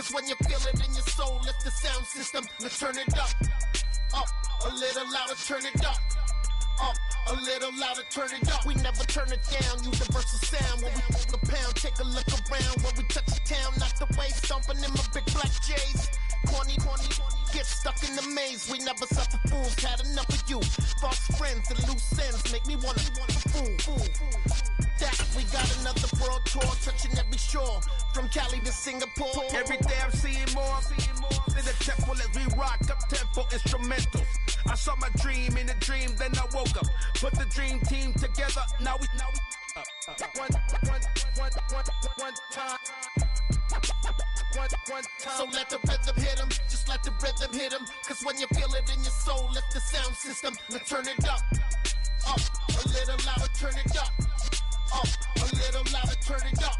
Cause when you feel it in your soul, lift the sound system. Let's turn it up. Up, a little louder, turn it up. Up, a little louder, turn it up. We never turn it down, universal sound. When we move the pound, take a look around. When we touch the town, knock the way, stomping in my big black J's. Corny, get stuck in the maze. We never suffer fools, had enough of you. False friends and loose ends make me wanna fool. That we got another world tour, touching every shore, from Cali to Singapore. Every day I'm seeing more in the temple as we rock up tempo instrumentals. I saw my dream in a dream, then I woke up. Put the dream team together, now we one time. So let the rhythm hit him, just let the rhythm hit him. Cause when you feel it in your soul, lift the sound system. Let's turn it up. Up, a little louder, turn it up. Up, a little louder, turn it up.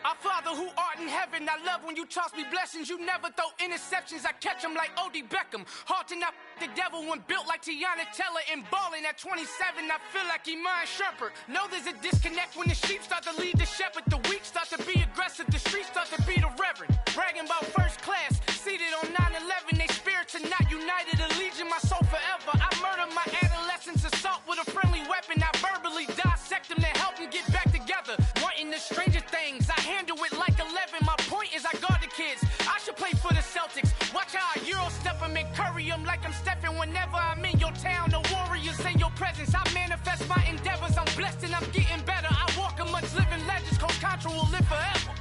Our Father who art in heaven, I love when you toss me blessings. You never throw interceptions, I catch them like O.D. Beckham. Hard to not the devil when built like Tiana Teller and balling at 27, I feel like Iman Shumpert. Know there's a disconnect when the sheep start to lead the shepherd. The weak start to be aggressive, the streets start to be the reverend. Bragging about first class, seated on 9/11. They spirits are not united, a legion, my soul forever. I murder my adolescence, assault with a friendly weapon. I verbally dissect them to help them get back together. Wanting the stranger things, I handle it like 11. My point is I guard the kids. I should play for the Celtics. Watch how I Euro step them and curry them like I'm stepping. Whenever I'm in your town, the warriors in your presence. I manifest my endeavors. I'm blessed and I'm getting better. I walk amongst living legends. Coach Contra will live forever.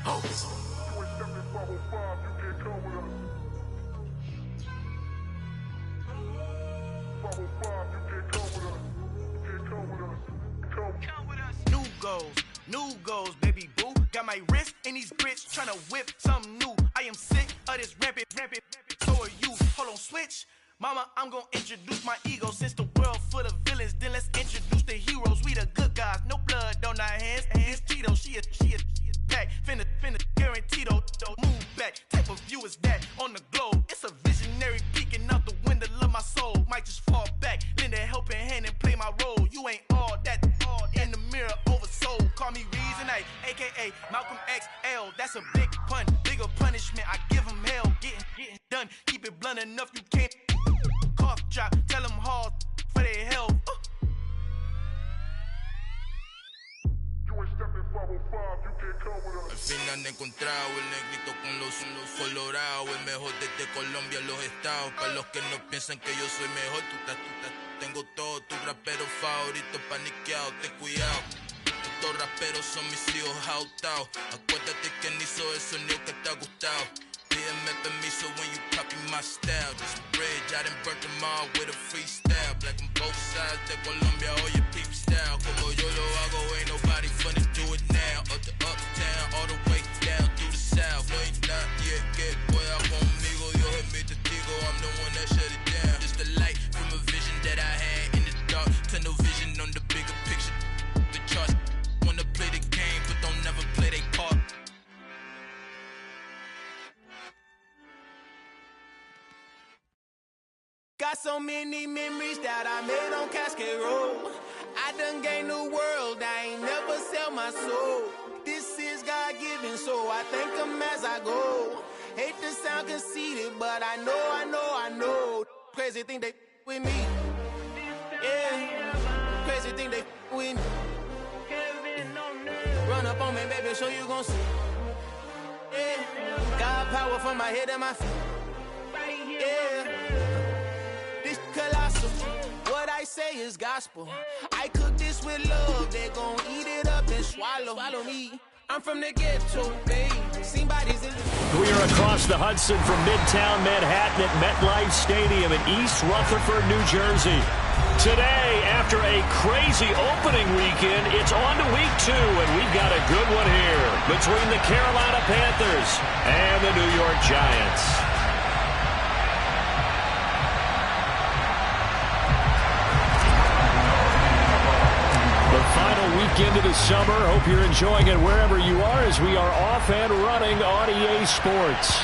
Oh. New goals, baby boo. Got my wrist in these grits, tryna whip something new. I am sick of this rampant. So are you. Hold on, switch. Mama, I'm gonna introduce my ego. Since the world full of villains, then let's introduce the heroes. We the good guys, no blood on our hands. It's Tito, she a pack. Finna guaranteed, move back. Type of view is that on the globe? It's a visionary peeking out the window of my soul. Might just fall back, lend a helping hand and play my role. You ain't all that, in the mirror oversold. Call me Reason A, aka Malcolm XL. That's a big pun, bigger punishment. I give him hell, getting done. Keep it blunt enough, you can't cough drop. Tell them hard for their health. Al fin han encontrado el negrito con los colorados, el mejor desde Colombia, los estados. Para los que no piensan que yo soy mejor, tengo todo, tus raperos favoritos paniqueados, ten cuidado. Estos raperos son mis hijos jautados. Acuérdate que ni hizo el sonido que te ha gustado. Pídeme permiso when you copy my style. This bridge, I done burnt them all with a freestyle. Black on both sides de Colombia, oye peep style. Como yo lo hago, ain't nobody funny, do it now. Up to uptown, all the way down through the south. No hay nadie que pueda conmigo, Dios es mi testigo. I'm the one that shut it down. Just the light from a vision that I had in the dark. Tunnel vision on the bigger picture. The charts wanna play the game, but don't never play their part. Got so many memories that I made on Cascade Road. I done gained the world, I ain't never sell my soul. This is God-given, so I thank him as I go. Hate to sound conceited, but I know. Crazy thing they with me. Yeah, crazy thing they with me. Run up on me, baby, show you gon' see. Yeah, God power from my head and my feet. Yeah. This colossal, what I say is gospel. I cook this with love, they gon' eat it up and swallow me. I'm from the ghetto, babe. Seen bodies in. We are across the Hudson from Midtown Manhattan at MetLife Stadium in East Rutherford, New Jersey. Today, after a crazy opening weekend, it's on to week 2, and we've got a good one here between the Carolina Panthers and the New York Giants. week into the summer. Hope you're enjoying it wherever you are as we are off and running on EA Sports.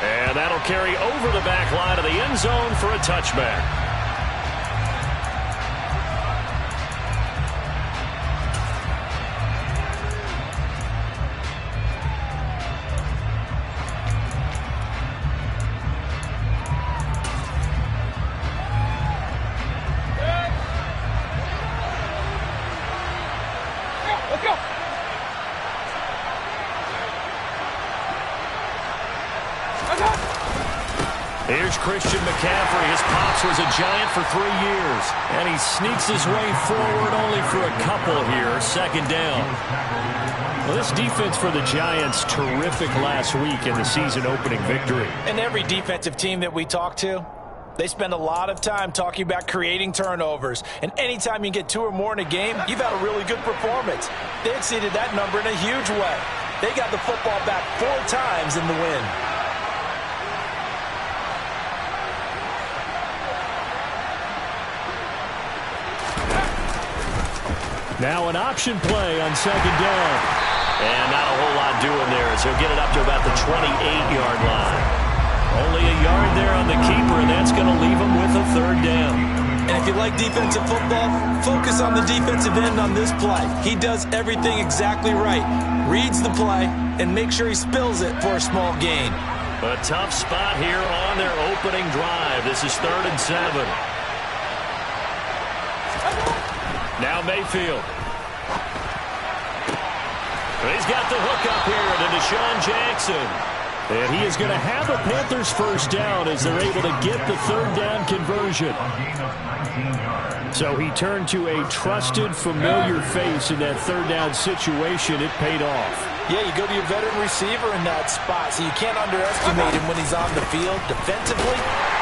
And that'll carry over the back line of the end zone for a touchback. Here's Christian McCaffrey. His pops was a Giant for 3 years. And he sneaks his way forward only for a couple here. Second down. Well, this defense for the Giants, terrific last week in the season opening victory. And every defensive team that we talk to, they spend a lot of time talking about creating turnovers. And anytime you get 2 or more in a game, you've had a really good performance. They exceeded that number in a huge way. They got the football back 4 times in the win. Now an option play on second down. And not a whole lot doing there as he'll get it up to about the 28-yard line. Only a yard there on the keeper, and that's going to leave him with a third down. And if you like defensive football, focus on the defensive end on this play. He does everything exactly right. Reads the play and make sure he spills it for a small gain. A tough spot here on their opening drive. This is 3rd and 7. Now Mayfield. He's got the hook up here to Deshaun Jackson. And he is going to have a Panthers first down as they're able to get the third down conversion. So he turned to a trusted, familiar face in that third down situation. It paid off. Yeah, you go to your veteran receiver in that spot, so you can't underestimate him when he's on the field defensively.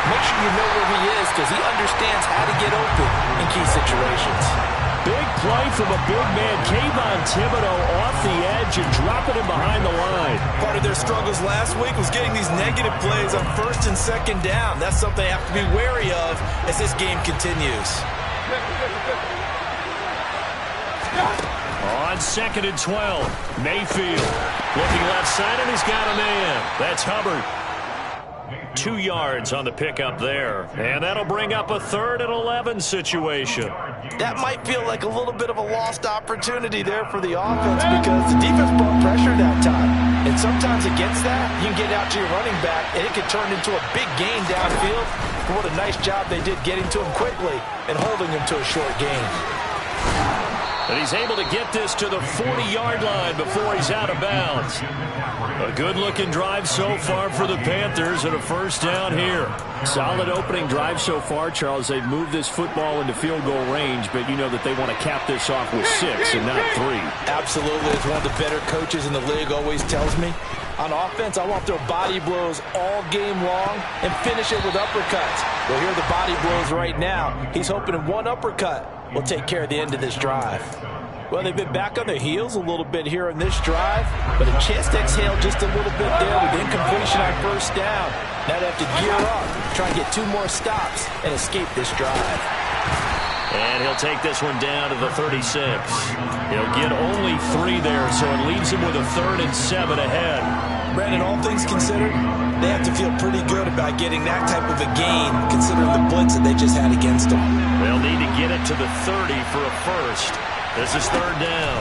Make sure you know where he is because he understands how to get open in key situations. Big play from a big man, Kayvon Thibodeau off the edge and dropping him behind the line. Part of their struggles last week was getting these negative plays on 1st and 2nd down. That's something they have to be wary of as this game continues. On 2nd and 12, Mayfield looking left side, and he's got a man. That's Hubbard. 2 yards on the pickup there. And that'll bring up a 3rd and 11 situation. That might feel like a little bit of a lost opportunity there for the offense because the defense brought pressure that time. And sometimes against that, you can get out to your running back, and it can turn into a big gain downfield. But what a nice job they did getting to him quickly and holding him to a short gain. And he's able to get this to the 40-yard line before he's out of bounds. A good-looking drive so far for the Panthers and a first down here. Solid opening drive so far, Charles. They've moved this football into field goal range, but you know that they want to cap this off with 6 and not 3. Absolutely. As one of the better coaches in the league always tells me, on offense, I want their body blows all game long and finish it with uppercuts. Well, here are the body blows right now. He's hoping one uppercut will take care of the end of this drive. Well, they've been back on their heels a little bit here in this drive, but a chance to exhale just a little bit there with incompletion on 1st down. Now they have to gear up, try and get 2 more stops, and escape this drive. And he'll take this one down to the 36. He'll get only 3 there, so it leaves him with a 3rd and 7 ahead. Brandon, all things considered, they have to feel pretty good about getting that type of a gain, considering the blitz that they just had against them. They'll need to get it to the 30 for a first. This is 3rd down.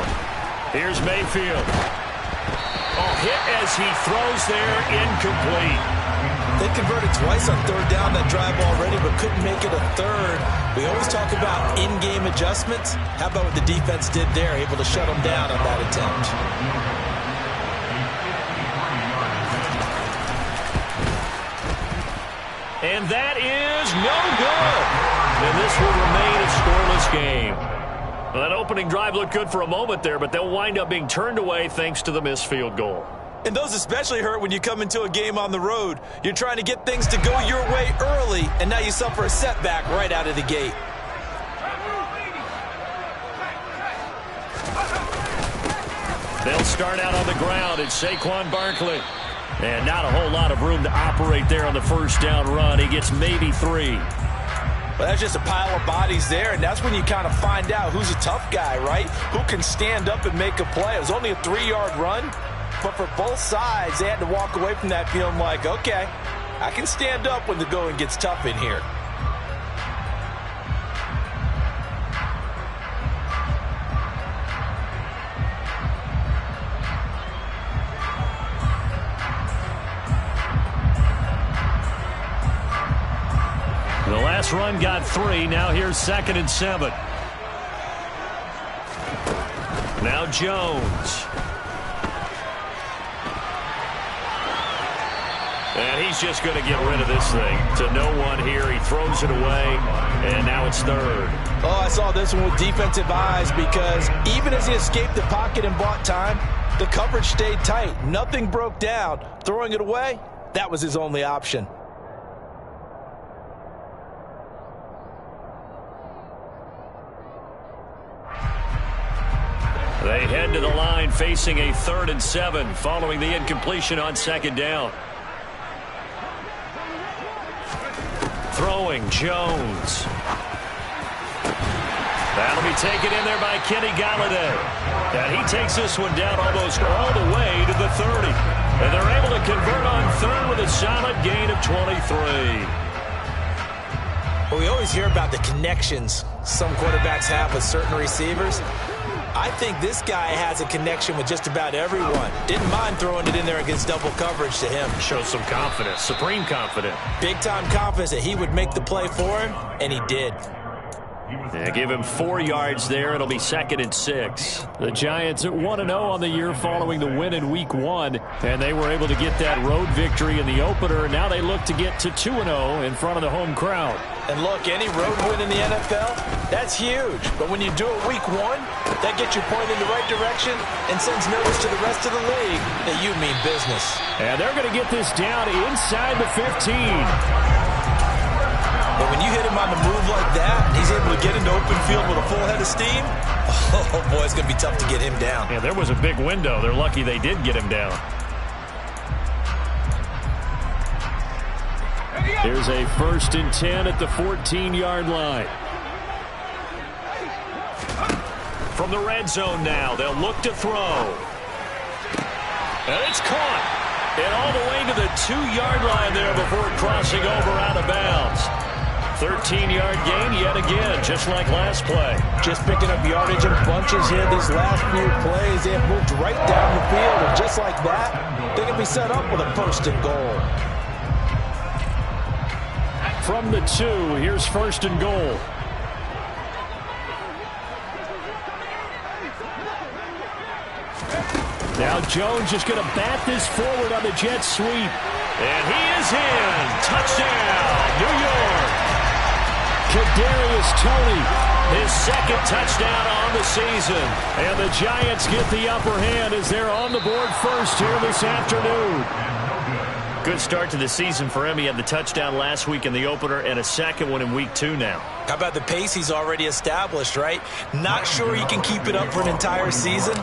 Here's Mayfield. Oh, hit as he throws there, incomplete. They converted twice on 3rd down that drive already, but couldn't make it a 3rd. We always talk about in-game adjustments. How about what the defense did there, able to shut them down on that attempt? And that is no good. And this will remain a scoreless game. Well, that opening drive looked good for a moment there, but they'll wind up being turned away thanks to the missed field goal. And those especially hurt when you come into a game on the road. You're trying to get things to go your way early, and now you suffer a setback right out of the gate. They'll start out on the ground. It's Saquon Barkley. And not a whole lot of room to operate there on the first down run. He gets maybe 3. Well, that's just a pile of bodies there, and that's when you kind of find out who's a tough guy, right? Who can stand up and make a play. It was only a 3-yard run, but for both sides, they had to walk away from that feeling like, okay, I can stand up when the going gets tough in here. The last run got 3. Now here's 2nd and 7. Now Jones. And he's just going to get rid of this thing. To no one here. He throws it away, and now it's 3rd. Oh, I saw this one with defensive eyes because even as he escaped the pocket and bought time, the coverage stayed tight. Nothing broke down. Throwing it away, that was his only option. They head to the line facing a 3rd and 7 following the incompletion on 2nd down. Throwing Jones. That'll be taken in there by Kenny Galladay. And he takes this one down almost all the way to the 30. And they're able to convert on 3rd with a solid gain of 23. Well, we always hear about the connections some quarterbacks have with certain receivers. I think this guy has a connection with just about everyone. Didn't mind throwing it in there against double coverage to him. Shows some confidence, supreme confidence. Big-time confidence that he would make the play for him, and he did. Yeah, give him 4 yards there. It'll be 2nd and 6. The Giants at 1-0 on the year following the win in Week 1, and they were able to get that road victory in the opener. Now they look to get to 2-0 in front of the home crowd. And look, any road win in the NFL, that's huge. But when you do it Week 1, that gets you pointed in the right direction and sends notice to the rest of the league that you mean business. And they're going to get this down inside the 15. But when you hit him on the move like that, and he's able to get into open field with a full head of steam, oh boy, it's going to be tough to get him down. Yeah, there was a big window. They're lucky they did get him down. Here's a 1st and 10 at the 14-yard line. From the red zone now, they'll look to throw. And it's caught. And all the way to the 2-yard line there before crossing over out of bounds. 13-yard gain yet again, just like last play. Just picking up yardage in bunches here these last few plays. They have moved right down the field, and just like that, they can be set up with a 1st and goal. From the 2, here's 1st and goal. Now Jones just going to bat this forward on the jet sweep. And he is in. Touchdown, New York. Kadarius Toney, his 2nd touchdown on the season. And the Giants get the upper hand as they're on the board first here this afternoon. Good start to the season for him. He had the touchdown last week in the opener and a 2nd one in Week 2 now. How about the pace he's already established, right? Not sure he can keep it up for an entire season,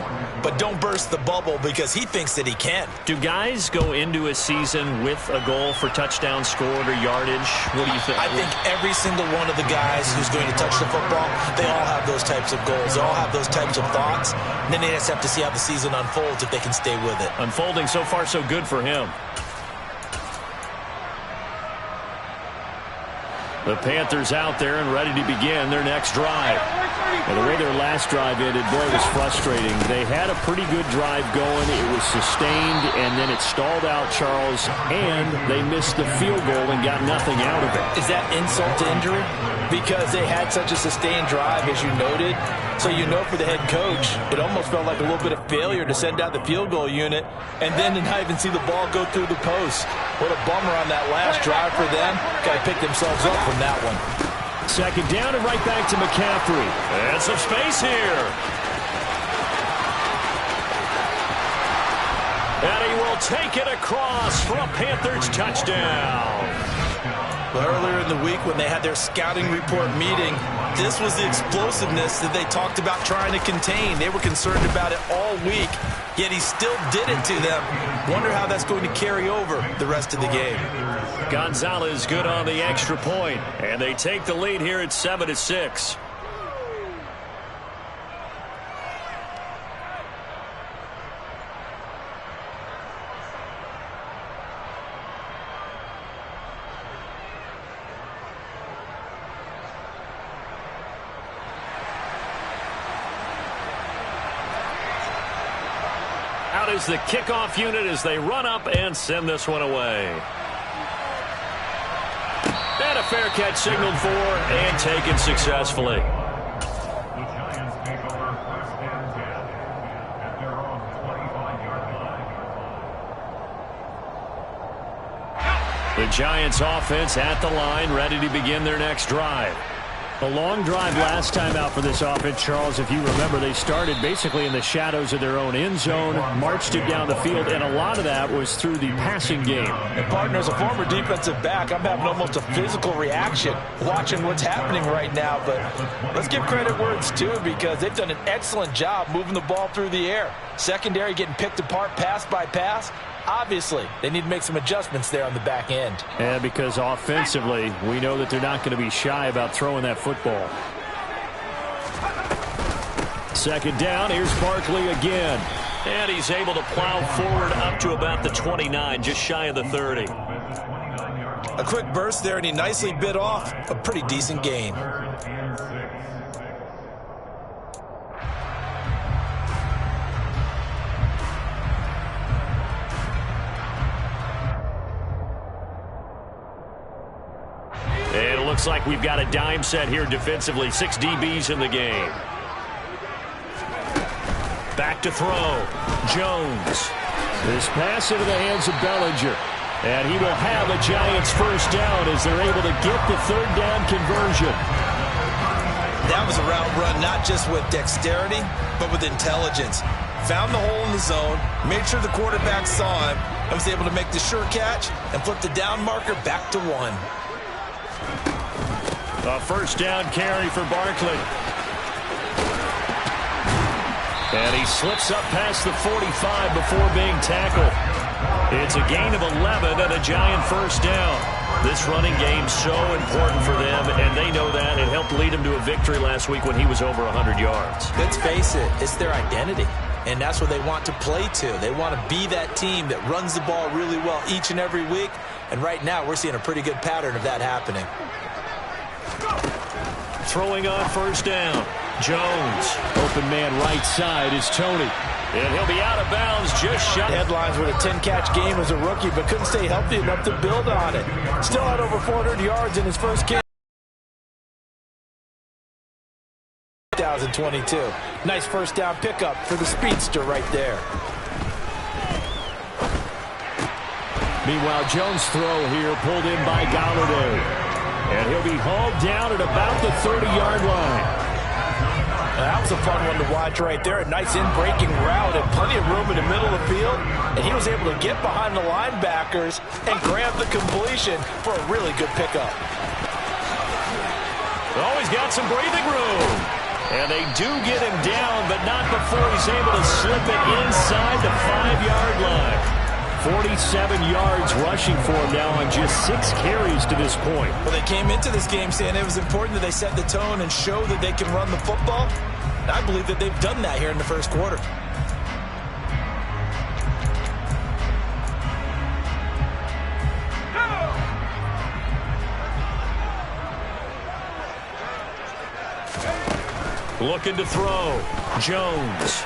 but don't burst the bubble because he thinks that he can. Do guys go into a season with a goal for touchdown scored or yardage? What do you think? I think every single one of the guys who's going to touch the football, they all have those types of goals. They all have those types of thoughts. And then they just have to see how the season unfolds if they can stay with it. Unfolding so far so good for him. The Panthers out there and ready to begin their next drive. And the way their last drive ended, boy, it was frustrating. They had a pretty good drive going. It was sustained, and then it stalled out, Charles, and they missed the field goal and got nothing out of it. Is that insult to injury? Because they had such a sustained drive, as you noted. So you know for the head coach, it almost felt like a little bit of failure to send out the field goal unit and then to not even see the ball go through the post. What a bummer on that last drive for them. Got to pick themselves up from that one. 2nd down and right back to McCaffrey. And some space here. And he will take it across for a Panthers touchdown. Well, earlier in the week when they had their scouting report meeting, this was the explosiveness that they talked about trying to contain. They were concerned about it all week. yet he still did it to them. Wonder how that's going to carry over the rest of the game. Gonzalez good on the extra point, and they take the lead here at 7-6. Out is the kickoff unit as they run up and send this one away. And a fair catch signaled for and taken successfully. The Giants offense at the line, ready to begin their next drive. A long drive last time out for this offense, Charles. If you remember, they started basically in the shadows of their own end zone, marched it down the field, and a lot of that was through the passing game. And, partner, as a former defensive back, I'm having almost a physical reaction watching what's happening right now. But let's give credit where it's due, because they've done an excellent job moving the ball through the air. Secondary getting picked apart pass by pass. Obviously, they need to make some adjustments there on the back end. And because offensively, we know that they're not going to be shy about throwing that football. Second down, here's Barkley again. And he's able to plow forward up to about the 29, just shy of the 30. A quick burst there, and he nicely bit off a pretty decent gain. And it looks like we've got a dime set here defensively. 6 DBs in the game. Back to throw. Jones. This pass into the hands of Bellinger. And he will have a Giants first down as they're able to get the third down conversion. That was a route run not just with dexterity, but with intelligence. Found the hole in the zone, made sure the quarterback saw him, and was able to make the sure catch and flip the down marker back to 1. A first down carry for Barkley. And he slips up past the 45 before being tackled. It's a gain of 11 and a Giant first down. This running game's so important for them, and they know that. It helped lead him to a victory last week when he was over 100 yards. Let's face it, it's their identity, and that's what they want to play to. They want to be that team that runs the ball really well each and every week, and right now we're seeing a pretty good pattern of that happening. Throwing on first down. Jones. Open man right side is Tony. And he'll be out of bounds just shot. Headlines with a 10-catch game as a rookie, but couldn't stay healthy enough to build on it. Still had over 400 yards in his first game. 2022. Nice first down pickup for the speedster right there. Meanwhile, Jones' throw here pulled in by Galladay. And he'll be hauled down at about the 30-yard line. That was a fun one to watch right there. A nice in-breaking route and plenty of room in the middle of the field. And he was able to get behind the linebackers and grab the completion for a really good pickup. Oh, he's got some breathing room. And they do get him down, but not before he's able to slip it inside the 5-yard line. 47 yards rushing for him now on just 6 carries to this point. Well, they came into this game saying it was important that they set the tone and show that they can run the football. And I believe that they've done that here in the first quarter. Looking to throw. Jones.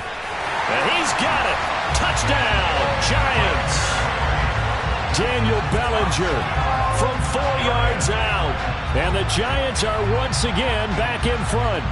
And he's got it. Touchdown, Giants. Daniel Bellinger from 4 yards out. And the Giants are once again back in front.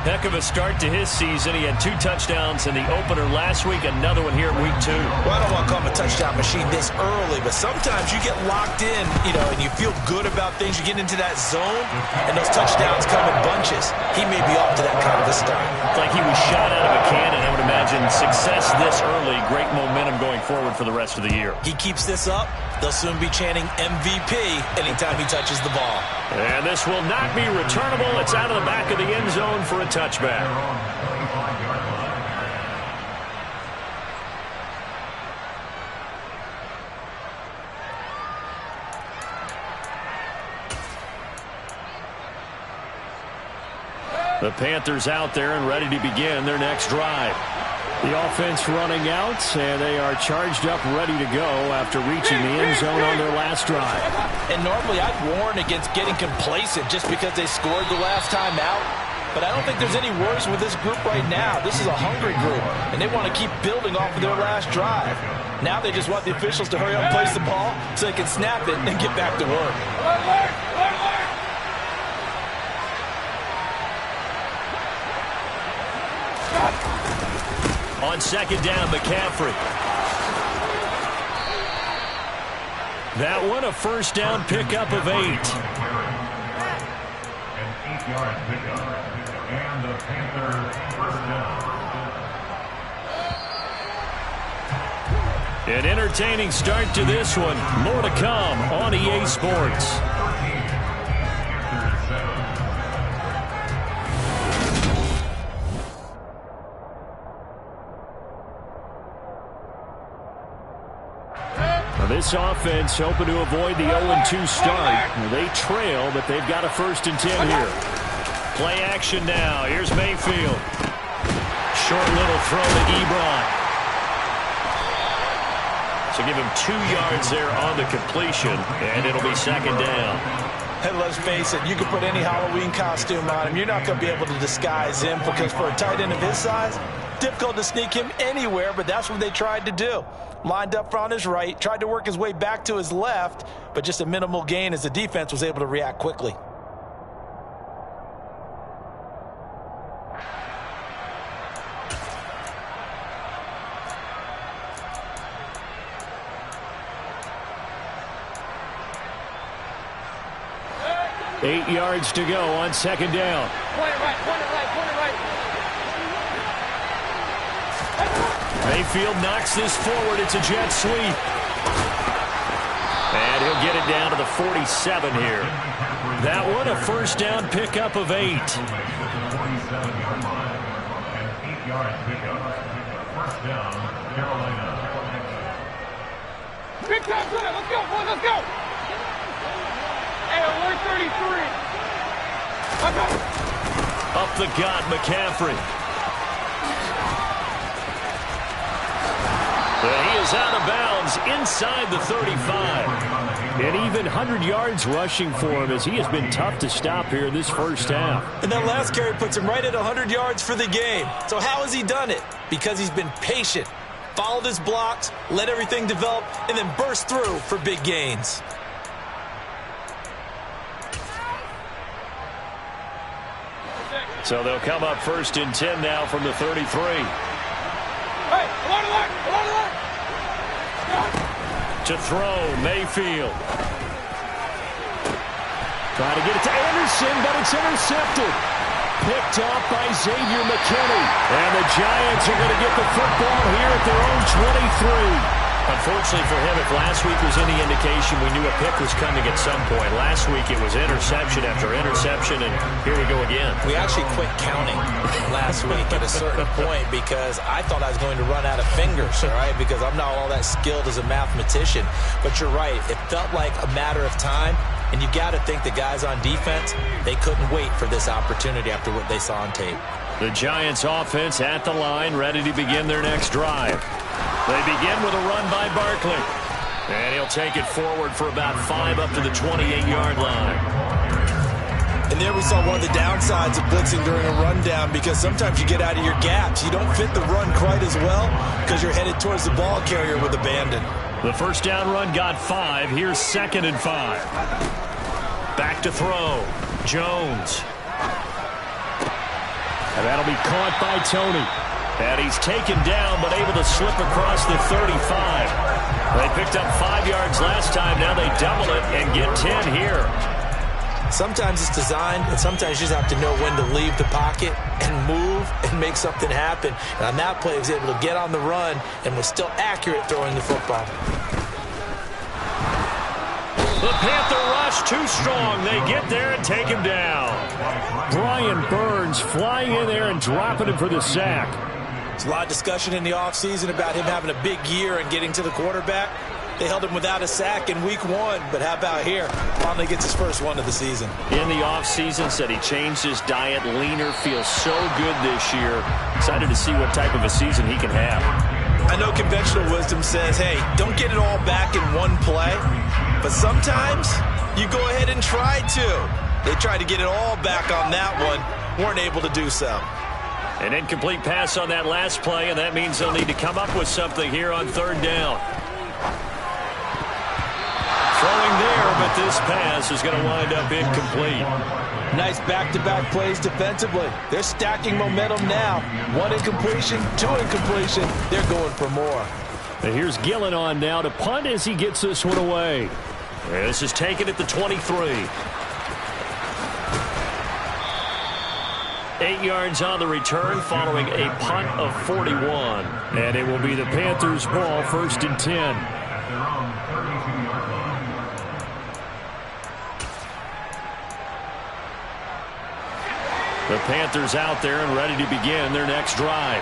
Heck of a start to his season. He had 2 touchdowns in the opener last week, another one here in week 2. Well, I don't want to call him a touchdown machine this early, but sometimes you get locked in, and you feel good about things. You get into that zone, and those touchdowns come in bunches. He may be off to that kind of a start. It's like he was shot out of a cannon. I would imagine success this early, great momentum going forward for the rest of the year. He keeps this up, they'll soon be chanting MVP anytime he touches the ball. And this will not be returnable. It's out of the back of the end zone for a touchback. The Panthers out there and ready to begin their next drive. The offense running out, and they are charged up, ready to go after reaching the end zone on their last drive. And normally I'd warn against getting complacent just because they scored the last time out. But I don't think there's any worries with this group right now. This is a hungry group, and they want to keep building off of their last drive. Now they just want the officials to hurry up and place the ball so they can snap it and get back to work. On second down, McCaffrey. That one, a first down pickup of 8. An 8-yard pickup. And the Panthers first down. An entertaining start to this one. More to come on EA Sports. This offense hoping to avoid the 0-2 start. They trail, but they've got a 1st and 10 here. Play action now. Here's Mayfield. Short little throw to Ebron. So give him 2 yards there on the completion, and it'll be second down. And let's face it, you can put any Halloween costume on him. You're not going to be able to disguise him because for a tight end of his size, difficult to sneak him anywhere, but that's what they tried to do. Lined up on his right, tried to work his way back to his left, but just a minimal gain as the defense was able to react quickly. Eight yards to go on second down. Point it right, point it right, point it right. Mayfield knocks this forward. It's a jet sweep. And he'll get it down to the 47 here. That one, a first down pickup of 8. An 8-yard pickup. First down, Carolina. Big time, good. Let's go, boys, let's go. Hey, we're 33. Let's go. Up the gut, McCaffrey. He is out of bounds inside the 35. And even 100 yards rushing for him as he has been tough to stop here in this first half. And that last carry puts him right at 100 yards for the game. So how has he done it? Because he's been patient, followed his blocks, let everything develop, and then burst through for big gains. So they'll come up 1st and 10 now from the 33. Hey, along the line, along the line. To throw, Mayfield. Trying to get it to Anderson, but it's intercepted. Picked off by Xavier McKinney. And the Giants are going to get the football here at their own 23. Unfortunately for him, if last week was any indication, we knew a pick was coming at some point. Last week it was interception after interception, and here we go again. We actually quit counting last week at a certain point because I thought I was going to run out of fingers, all right, because I'm not all that skilled as a mathematician. But you're right. It felt like a matter of time, and you got to think the guys on defense, they couldn't wait for this opportunity after what they saw on tape. The Giants offense at the line, ready to begin their next drive. They begin with a run by Barkley. And he'll take it forward for about 5 up to the 28-yard line. And there we saw one of the downsides of blitzing during a rundown because sometimes you get out of your gaps. You don't fit the run quite as well because you're headed towards the ball carrier with abandon. The first down run got 5. Here's 2nd and 5. Back to throw. Jones. And that'll be caught by Tony. And he's taken down, but able to slip across the 35. They picked up 5 yards last time. Now they double it and get 10 here. Sometimes it's designed, and sometimes you just have to know when to leave the pocket and move and make something happen. And on that play, he was able to get on the run and was still accurate throwing the football. The Panther rush too strong. They get there and take him down. Brian Burns flying in there and dropping him for the sack. There's a lot of discussion in the offseason about him having a big year and getting to the quarterback. They held him without a sack in week 1, but how about here? Finally gets his first one of the season. In the offseason, said he changed his diet, leaner, feels so good this year. Excited to see what type of a season he can have. I know conventional wisdom says, hey, don't get it all back in one play, but sometimes you go ahead and try to. They tried to get it all back on that one, weren't able to do so. An incomplete pass on that last play, and that means they'll need to come up with something here on 3rd down. Throwing there, but this pass is going to wind up incomplete. Nice back-to-back plays defensively. They're stacking momentum now. 1 incompletion, 2 incompletion. They're going for more. And here's Gillen on now to punt as he gets this one away. This is taken at the 23. 8 yards on the return following a punt of 41. And it will be the Panthers' ball, 1st and 10. The Panthers out there and ready to begin their next drive.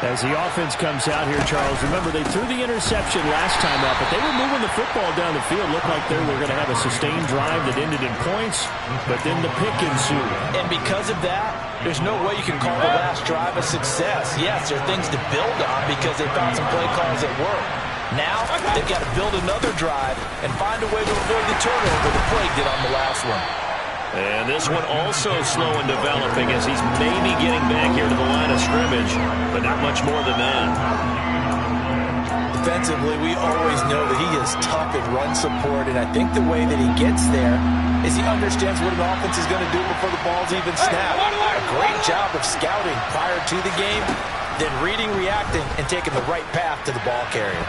As the offense comes out here, Charles, remember they threw the interception last time out, but they were moving the football down the field. Looked like they were going to have a sustained drive that ended in points, but then the pick ensued. And because of that, there's no way you can call the last drive a success. Yes, there are things to build on because they found some play calls that work. Now, they've got to build another drive and find a way to avoid the turnover the play did on the last one. And this one also slow in developing as he's maybe getting back here to the line of scrimmage, but not much more than that. Defensively, we always know that he is tough at run support, and I think the way that he gets there is he understands what an offense is going to do before the ball's even snapped. A great job of scouting prior to the game, then reading, reacting, and taking the right path to the ball carrier.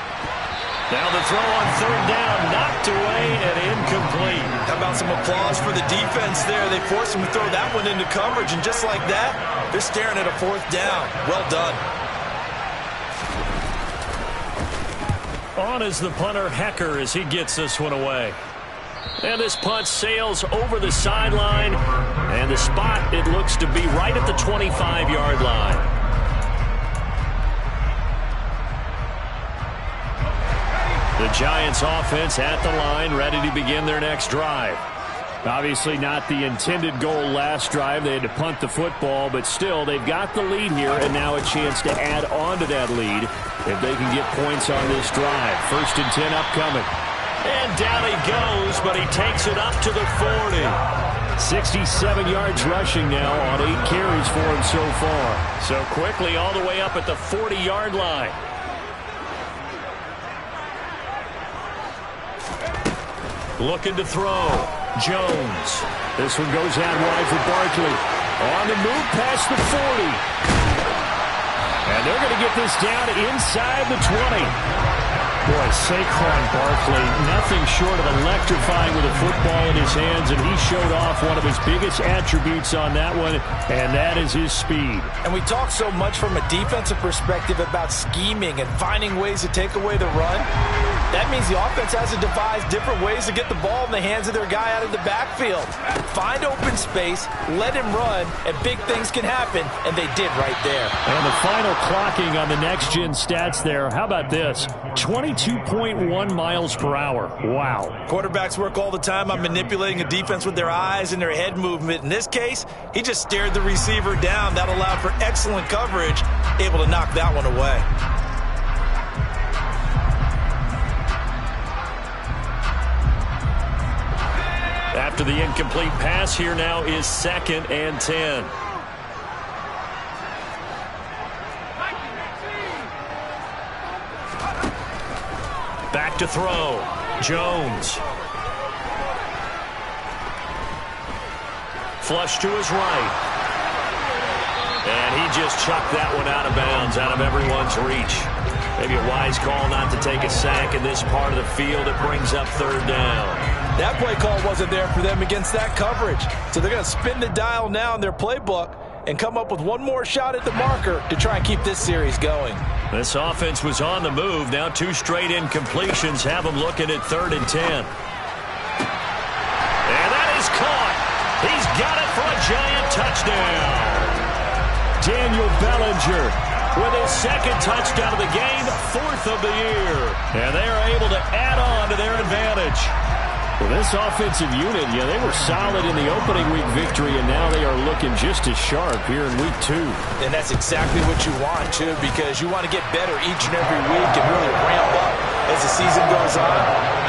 Now the throw on 3rd down, knocked away and incomplete. How about some applause for the defense there? They forced him to throw that one into coverage, and just like that, they're staring at a 4th down. Well done. On is the punter, Hecker, as he gets this one away. And this punt sails over the sideline, and the spot, it looks to be right at the 25-yard line. The Giants offense at the line, ready to begin their next drive. Obviously not the intended goal last drive. They had to punt the football, but still they've got the lead here and now a chance to add on to that lead if they can get points on this drive. 1st and 10 upcoming. And down he goes, but he takes it up to the 40. 67 yards rushing now on 8 carries for him so far. So quickly all the way up at the 40-yard line. Looking to throw. Jones. This one goes out wide for Barkley. On the move past the 40. And they're going to get this down inside the 20. Boy, Saquon Barkley, nothing short of electrifying with a football in his hands, and he showed off one of his biggest attributes on that one, and that is his speed. And we talk so much from a defensive perspective about scheming and finding ways to take away the run. That means the offense has to devise different ways to get the ball in the hands of their guy out of the backfield. Find open space, let him run, and big things can happen, and they did right there. And the final clocking on the next-gen stats there, how about this? 22.1 miles per hour. Wow. Quarterbacks work all the time on manipulating a defense with their eyes and their head movement. In this case, he just stared the receiver down. That allowed for excellent coverage, able to knock that one away. After the incomplete pass, here now is 2nd and 10. Back to throw. Jones. Flush to his right. And he just chucked that one out of bounds, out of everyone's reach. Maybe a wise call not to take a sack in this part of the field. It brings up 3rd down. That play call wasn't there for them against that coverage. So they're going to spin the dial now in their playbook and come up with one more shot at the marker to try and keep this series going. This offense was on the move. Now 2 straight incompletions have them looking at 3rd and 10. And that is caught. He's got it for a Giant touchdown. Daniel Bellinger with his second touchdown of the game, 4th of the year. And they are able to add on to their advantage. Well, this offensive unit, they were solid in the opening week victory, and now they are looking just as sharp here in week 2. And that's exactly what you want, too, because you want to get better each and every week and really ramp up as the season goes on.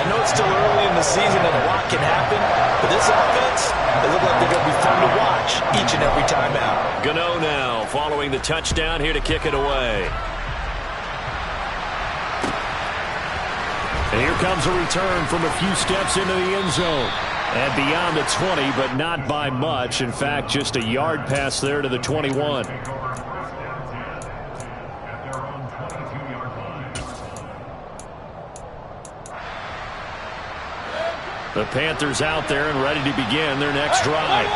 I know it's still early in the season and a lot can happen, but this offense, they look like they're going to be fun to watch each and every time out. Gano now following the touchdown here to kick it away. And here comes a return from a few steps into the end zone. And beyond the 20, but not by much. In fact, just a yard pass there to the 21. The Panthers out there and ready to begin their next drive.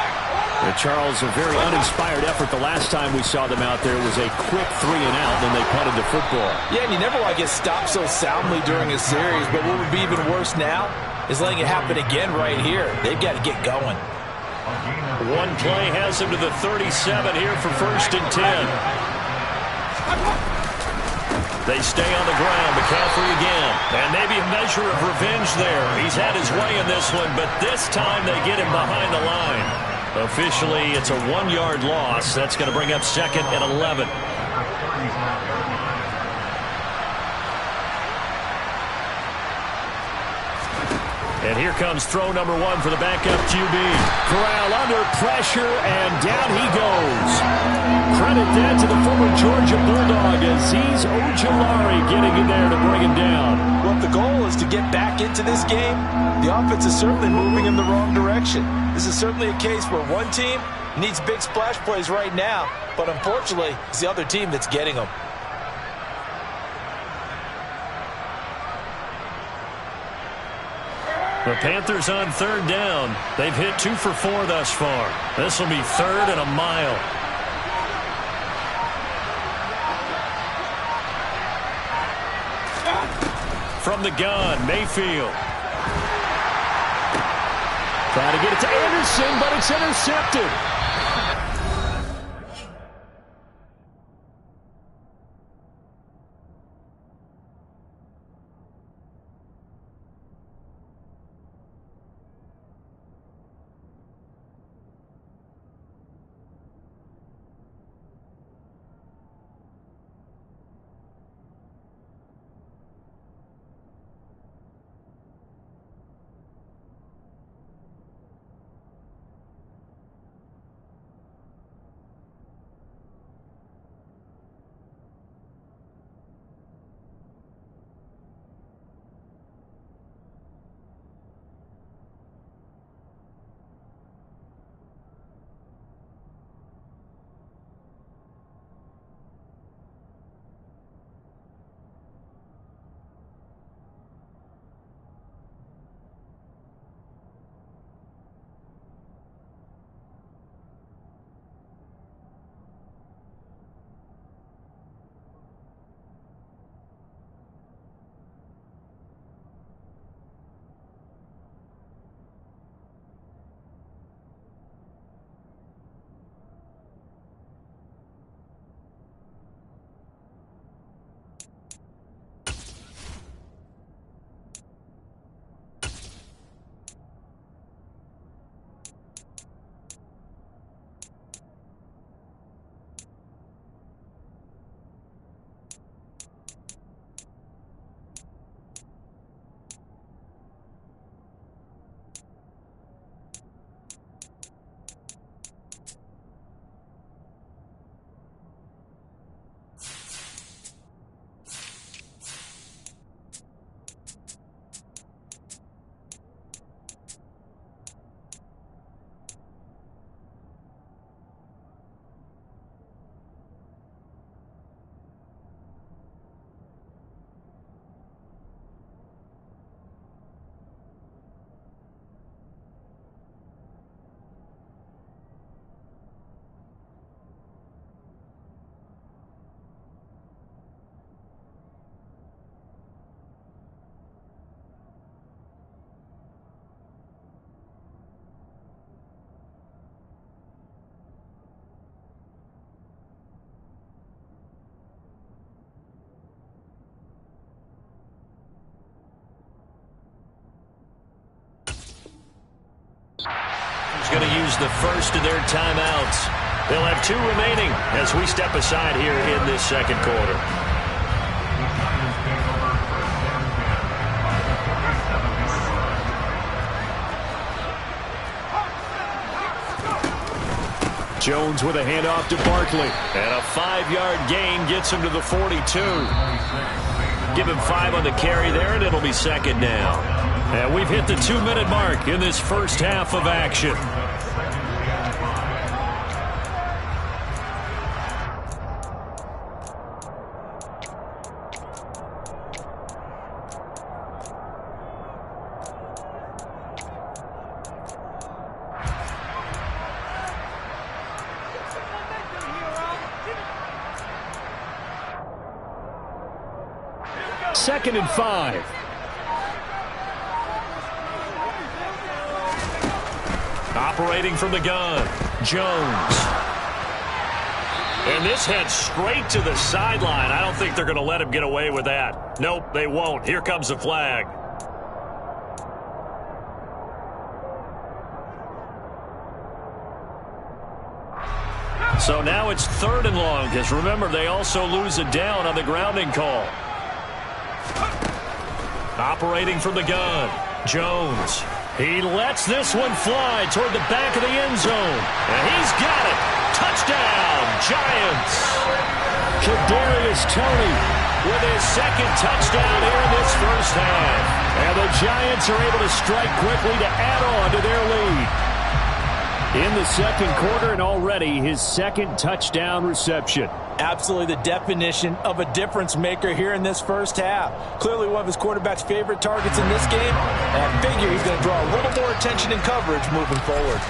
Charles, a very uninspired effort the last time we saw them out there was a quick 3-and-out, then they punted the football. Yeah, and you never want to get stopped so soundly during a series, but what would be even worse now is letting it happen again right here. They've got to get going. One play has them to the 37 here for 1st and 10. They stay on the ground. McCaffrey again. And maybe a measure of revenge there. He's had his way in this one, but this time they get him behind the line. Officially, it's a 1-yard loss. That's going to bring up 2nd and 11. And here comes throw number 1 for the backup QB. Corral under pressure, and down he goes. Credit that to the former Georgia Bulldog, Azeez Ojulari getting in there to bring him down. Well, if the goal is to get back into this game, the offense is certainly moving in the wrong direction. This is certainly a case where one team needs big splash plays right now, but unfortunately, it's the other team that's getting them. The Panthers on 3rd down. They've hit 2 for 4 thus far. This will be 3rd and a mile. From the gun, Mayfield. Trying to get it to Anderson, but it's intercepted. use the first of their timeouts. They'll have 2 remaining as we step aside here in this second quarter. Jones with a handoff to Barkley. And a 5-yard gain gets him to the 42. Give him 5 on the carry there, and it'll be second down. And we've hit the 2-minute mark in this first half of action. Second and 5. Operating from the gun, Jones. And this heads straight to the sideline. I don't think they're going to let him get away with that. Nope, they won't. Here comes the flag. So now it's 3rd and long, because remember, they also lose a down on the grounding call. Operating from the gun, Jones. He lets this one fly toward the back of the end zone. And he's got it. Touchdown, Giants. Kadarius Toney with his second touchdown here in this first half. And the Giants are able to strike quickly to add on to their lead. In the second quarter, and already his second touchdown reception. Absolutely the definition of a difference maker here in this first half. Clearly one of his quarterback's favorite targets in this game. And I figure he's going to draw a little more attention and coverage moving forward.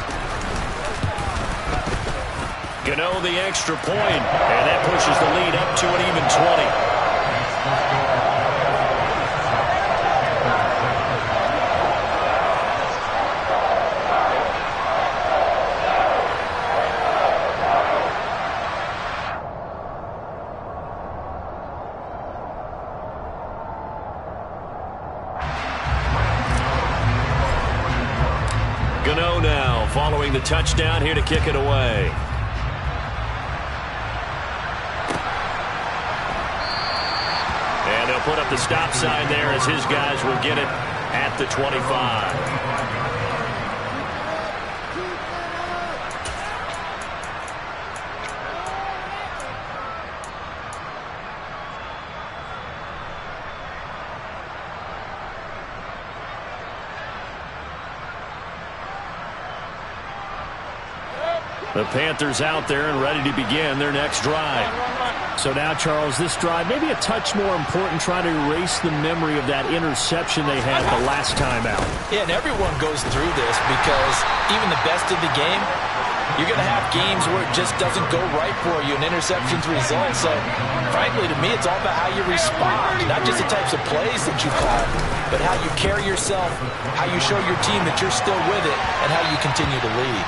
Gano the extra point, and that pushes the lead up to an even 20. Gano now following the touchdown here to kick it away. And they'll put up the stop sign there as his guys will get it at the 25. The Panthers out there and ready to begin their next drive. So now, Charles, this drive maybe a touch more important, trying to erase the memory of that interception they had the last time out. Yeah, and everyone goes through this because even the best of the game, you're going to have games where it just doesn't go right for you, and interceptions result. So, frankly, to me, it's all about how you respond, not just the types of plays that you call, but how you carry yourself, how you show your team that you're still with it, and how you continue to lead.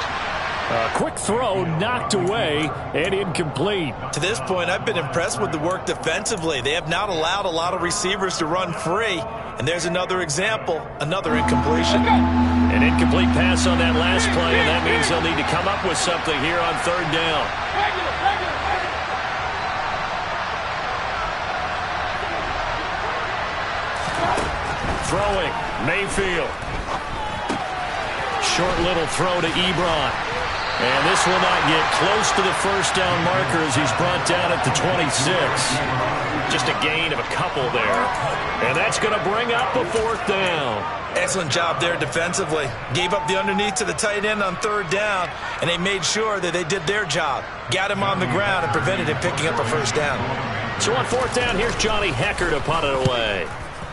A quick throw knocked away and incomplete. To this point, I've been impressed with the work defensively. They have not allowed a lot of receivers to run free. And there's another example, another incompletion. An incomplete pass on that last play, and that means they'll need to come up with something here on 3rd down. Throwing, Mayfield. Short little throw to Ebron. And this will not get close to the first down marker as he's brought down at the 26. Just a gain of a couple there. And that's going to bring up a 4th down. Excellent job there defensively. Gave up the underneath to the tight end on 3rd down, and they made sure that they did their job. Got him on the ground and prevented him picking up a 1st down. So on 4th down, here's Johnny Hecker to punt it away.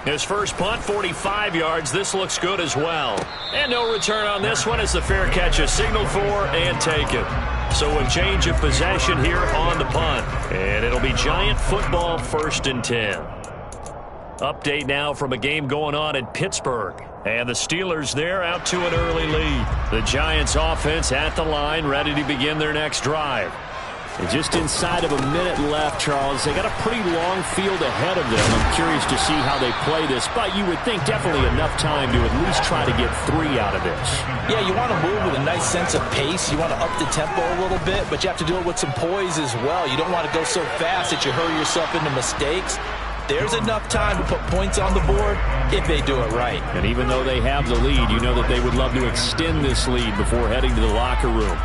His first punt, 45 yards. This looks good as well. And no return on this one as the fair catch is signaled for and taken. So a change of possession here on the punt. And it'll be Giant football 1st and 10. Update now from a game going on in Pittsburgh. And the Steelers there out to an early lead. The Giants offense at the line ready to begin their next drive. And just inside of a minute left, Charles. They got a pretty long field ahead of them. I'm curious to see how they play this, but you would think definitely enough time to at least try to get 3 out of this. Yeah, you want to move with a nice sense of pace. You want to up the tempo a little bit, but you have to do it with some poise as well. You don't want to go so fast that you hurry yourself into mistakes. There's enough time to put points on the board if they do it right. And even though they have the lead, you know that they would love to extend this lead before heading to the locker room.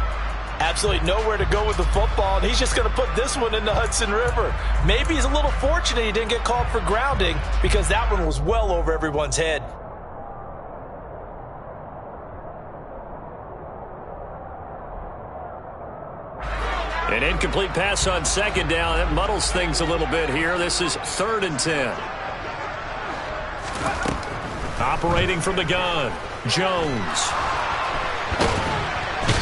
Absolutely nowhere to go with the football, and he's just going to put this one in the Hudson River. Maybe he's a little fortunate he didn't get called for grounding because that one was well over everyone's head. An incomplete pass on second down. That muddles things a little bit here. This is 3rd and 10. Operating from the gun, Jones.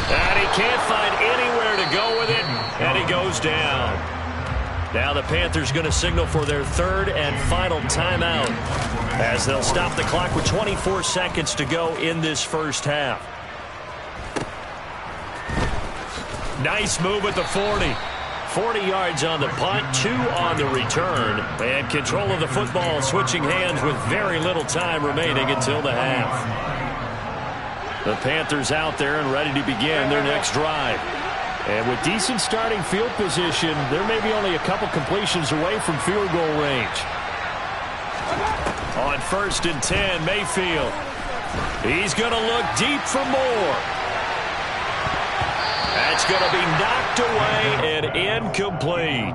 And he can't find anywhere to go with it, and he goes down. Now the Panthers going to signal for their 3rd and final timeout as they'll stop the clock with 24 seconds to go in this first half. Nice move at the 40. 40 yards on the punt, 2 on the return, and control of the football switching hands with very little time remaining until the half. The Panthers out there and ready to begin their next drive. And with decent starting field position, they're maybe only a couple completions away from field goal range. On 1st and 10, Mayfield. He's going to look deep for more. That's going to be knocked away and incomplete.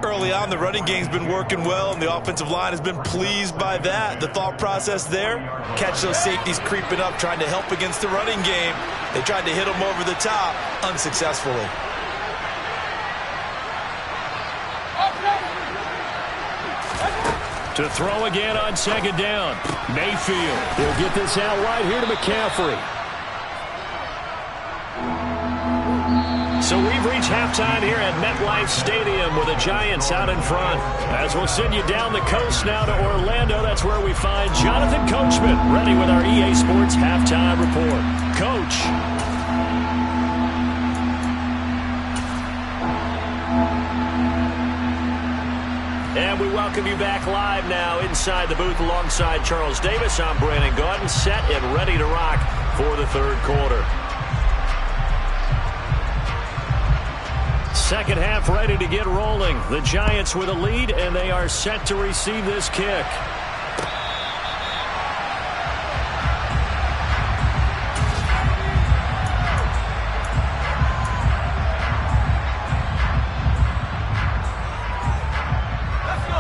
Early on, the running game's been working well, and the offensive line has been pleased by that. The thought process there, catch those safeties creeping up, trying to help against the running game. They tried to hit them over the top, unsuccessfully. To throw again on 2nd down. Mayfield will get this out right here to McCaffrey. So we've reached halftime here at MetLife Stadium with the Giants out in front. As we'll send you down the coast now to Orlando, that's where we find Jonathan Coachman ready with our EA Sports Halftime Report. Coach. And we welcome you back live now inside the booth alongside Charles Davis. I'm Brandon Gaudin, set and ready to rock for the 3rd quarter. Second half ready to get rolling. The Giants with a lead, and they are set to receive this kick.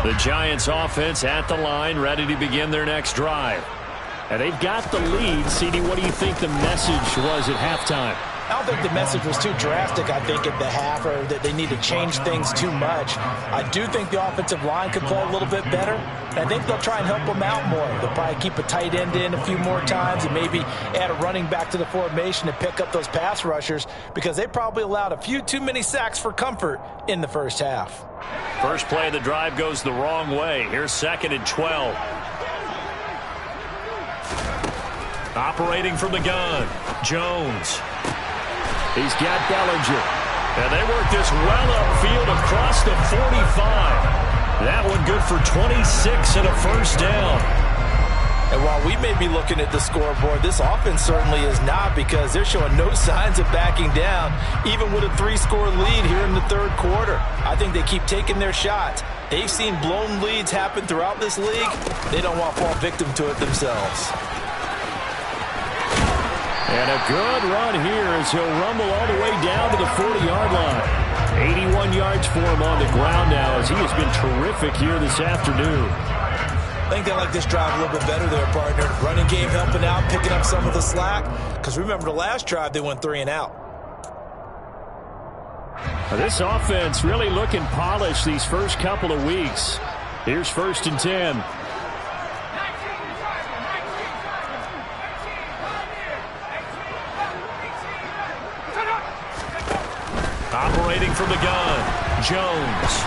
The Giants offense at the line, ready to begin their next drive. And they've got the lead. CD, what do you think the message was at halftime? I don't think the message was too drastic, I think, at the half, or that they need to change things too much. I do think the offensive line could play a little bit better. And I think they'll try and help them out more. They'll probably keep a tight end in a few more times and maybe add a running back to the formation to pick up those pass rushers because they probably allowed a few too many sacks for comfort in the first half. First play of the drive goes the wrong way. Here's 2nd and 12. Operating from the gun, Jones. He's got Bellinger. And they work this well upfield across the 45. That one good for 26 and a first down. And while we may be looking at the scoreboard, this offense certainly is not because they're showing no signs of backing down, even with a 3-score lead here in the 3rd quarter. I think they keep taking their shots. They've seen blown leads happen throughout this league. They don't want to fall victim to it themselves. And a good run here as he'll rumble all the way down to the 40-yard line. 81 yards for him on the ground now as he has been terrific here this afternoon. I think they like this drive a little bit better there, partner. Running game helping out, picking up some of the slack. Because remember, the last drive, they went 3 and out. This offense really looking polished these first couple of weeks. Here's 1st and 10. Operating from the gun, Jones.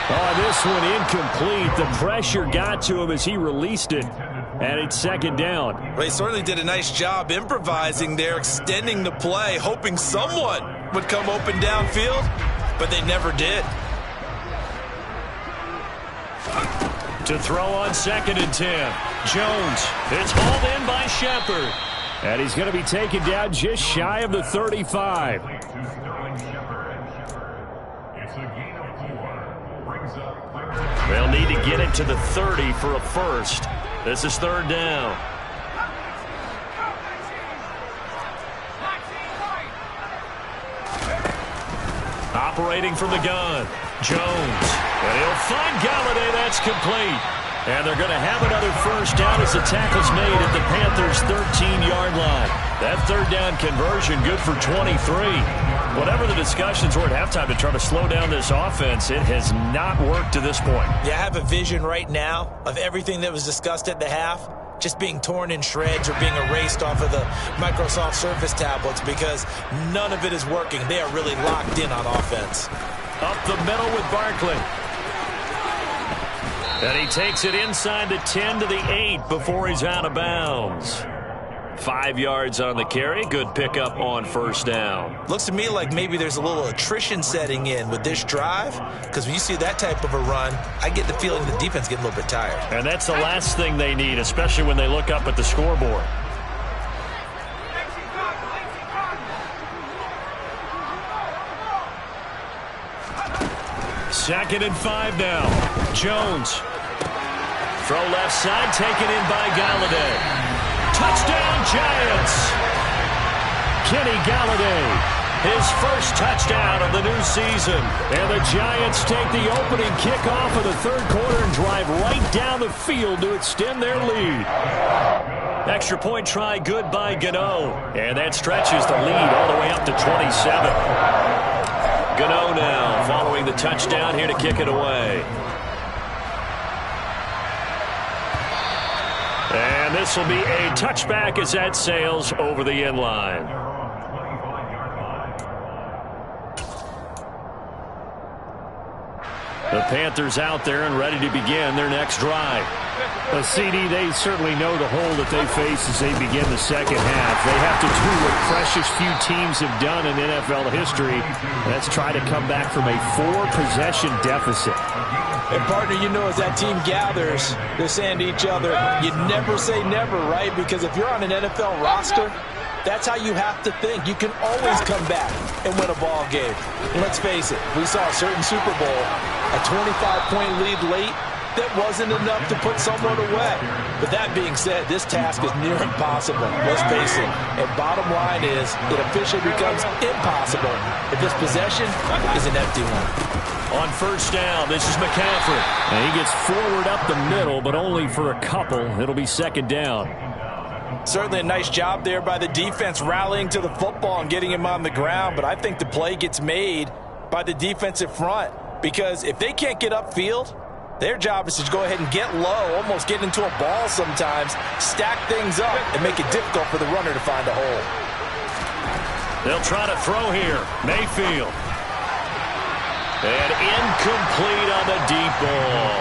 Oh, this one incomplete. The pressure got to him as he released it, and it's 2nd down. They certainly did a nice job improvising there, extending the play, hoping someone would come open downfield, but they never did. To throw on 2nd and 10. Jones. It's hauled in by Shepard. And he's going to be taken down just shy of the 35. They'll need to get it to the 30 for a first. This is 3rd down. Operating from the gun. Jones. And he'll find Galladay. That's complete. And they're going to have another first down as the tackle's made at the Panthers' 13-yard line. That 3rd down conversion good for 23. Whatever the discussions were at halftime to try to slow down this offense, it has not worked to this point. Yeah, I have a vision right now of everything that was discussed at the half just being torn in shreds or being erased off of the Microsoft Surface tablets because none of it is working. They are really locked in on offense. Up the middle with Barkley. And he takes it inside the 10 to the 8 before he's out of bounds. 5 yards on the carry. Good pickup on first down. Looks to me like maybe there's a little attrition setting in with this drive, because when you see that type of a run, I get the feeling the defense getting a little bit tired. And that's the last thing they need, especially when they look up at the scoreboard. Second and 5 now. Jones. Throw left side, taken in by Galladay. Touchdown, Giants! Kenny Galladay, his first touchdown of the new season. And the Giants take the opening kickoff of the 3rd quarter and drive right down the field to extend their lead. Extra point try good by Gano. And that stretches the lead all the way up to 27. Gano now following the touchdown here to kick it away. And this will be a touchback as that sails over the end line. The Panthers out there and ready to begin their next drive. CD, they certainly know the hole that they face as they begin the second half. They have to do what precious few teams have done in NFL history. That's try to come back from a 4-possession deficit. And, partner, you know, as that team gathers, they're saying to each other, you never say never, right? Because if you're on an NFL roster, that's how you have to think. You can always come back and win a ball game. And let's face it, we saw a certain Super Bowl, a 25-point lead late, that wasn't enough to put someone away. But that being said, this task is near impossible. Let's face it. And bottom line is, it officially becomes impossible if this possession is an empty one. On first down, this is McCaffrey. And he gets forward up the middle, but only for a couple. It'll be 2nd down. Certainly a nice job there by the defense rallying to the football and getting him on the ground. But I think the play gets made by the defensive front. Because if they can't get upfield, their job is to go ahead and get low, almost get into a ball sometimes, stack things up, and make it difficult for the runner to find a hole. They'll try to throw here. Mayfield. And incomplete on the deep ball.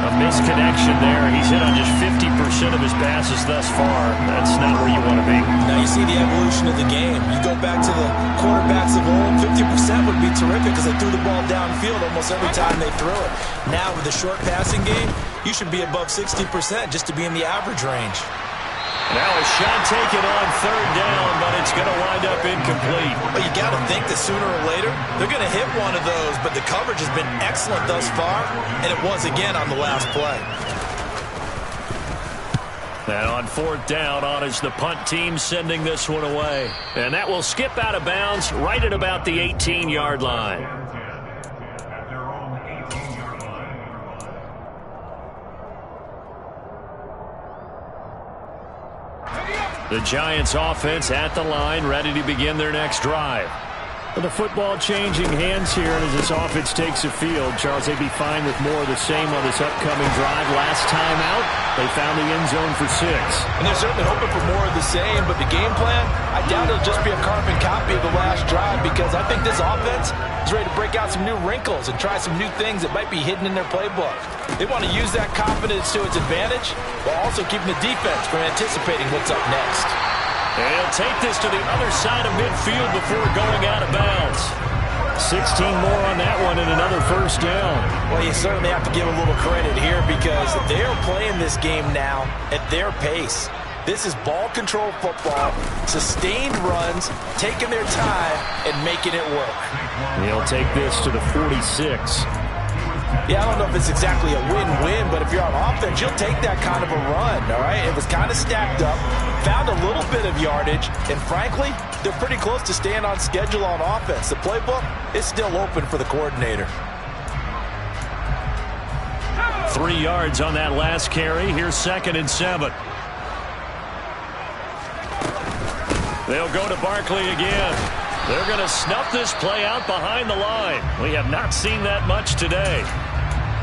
A misconnection there. He's hit on just 50% of his passes thus far. That's not where you want to be. Now you see the evolution of the game. You go back to the quarterbacks of old, 50% would be terrific because they threw the ball downfield almost every time they threw it. Now with the short passing game, you should be above 60% just to be in the average range. Now a shot taken on 3rd down, but it's going to wind up incomplete. Well, you got to think that sooner or later, they're going to hit one of those, but the coverage has been excellent thus far, and it was again on the last play. And on 4th down, on is the punt team sending this one away. And that will skip out of bounds right at about the 18-yard line. The Giants offense at the line, ready to begin their next drive. The football changing hands here, and as this offense takes the field, Charles, they'd be fine with more of the same on this upcoming drive. Last time out, they found the end zone for 6. And they're certainly hoping for more of the same, but the game plan, I doubt it'll just be a carbon copy of the last drive because I think this offense is ready to break out some new wrinkles and try some new things that might be hidden in their playbook. They want to use that confidence to its advantage while also keeping the defense from anticipating what's up next. And he'll take this to the other side of midfield before going out of bounds. 16 more on that one and another first down. Well, you certainly have to give a little credit here because they're playing this game now at their pace. This is ball control football, sustained runs, taking their time and making it work. He'll take this to the 46. Yeah, I don't know if it's exactly a win-win, but if you're on offense, you'll take that kind of a run, all right? It was kind of stacked up, found a little bit of yardage, and frankly, they're pretty close to staying on schedule on offense. The playbook is still open for the coordinator. 3 yards on that last carry. Here's 2nd and 7. They'll go to Barkley again. They're going to snuff this play out behind the line. We have not seen that much today.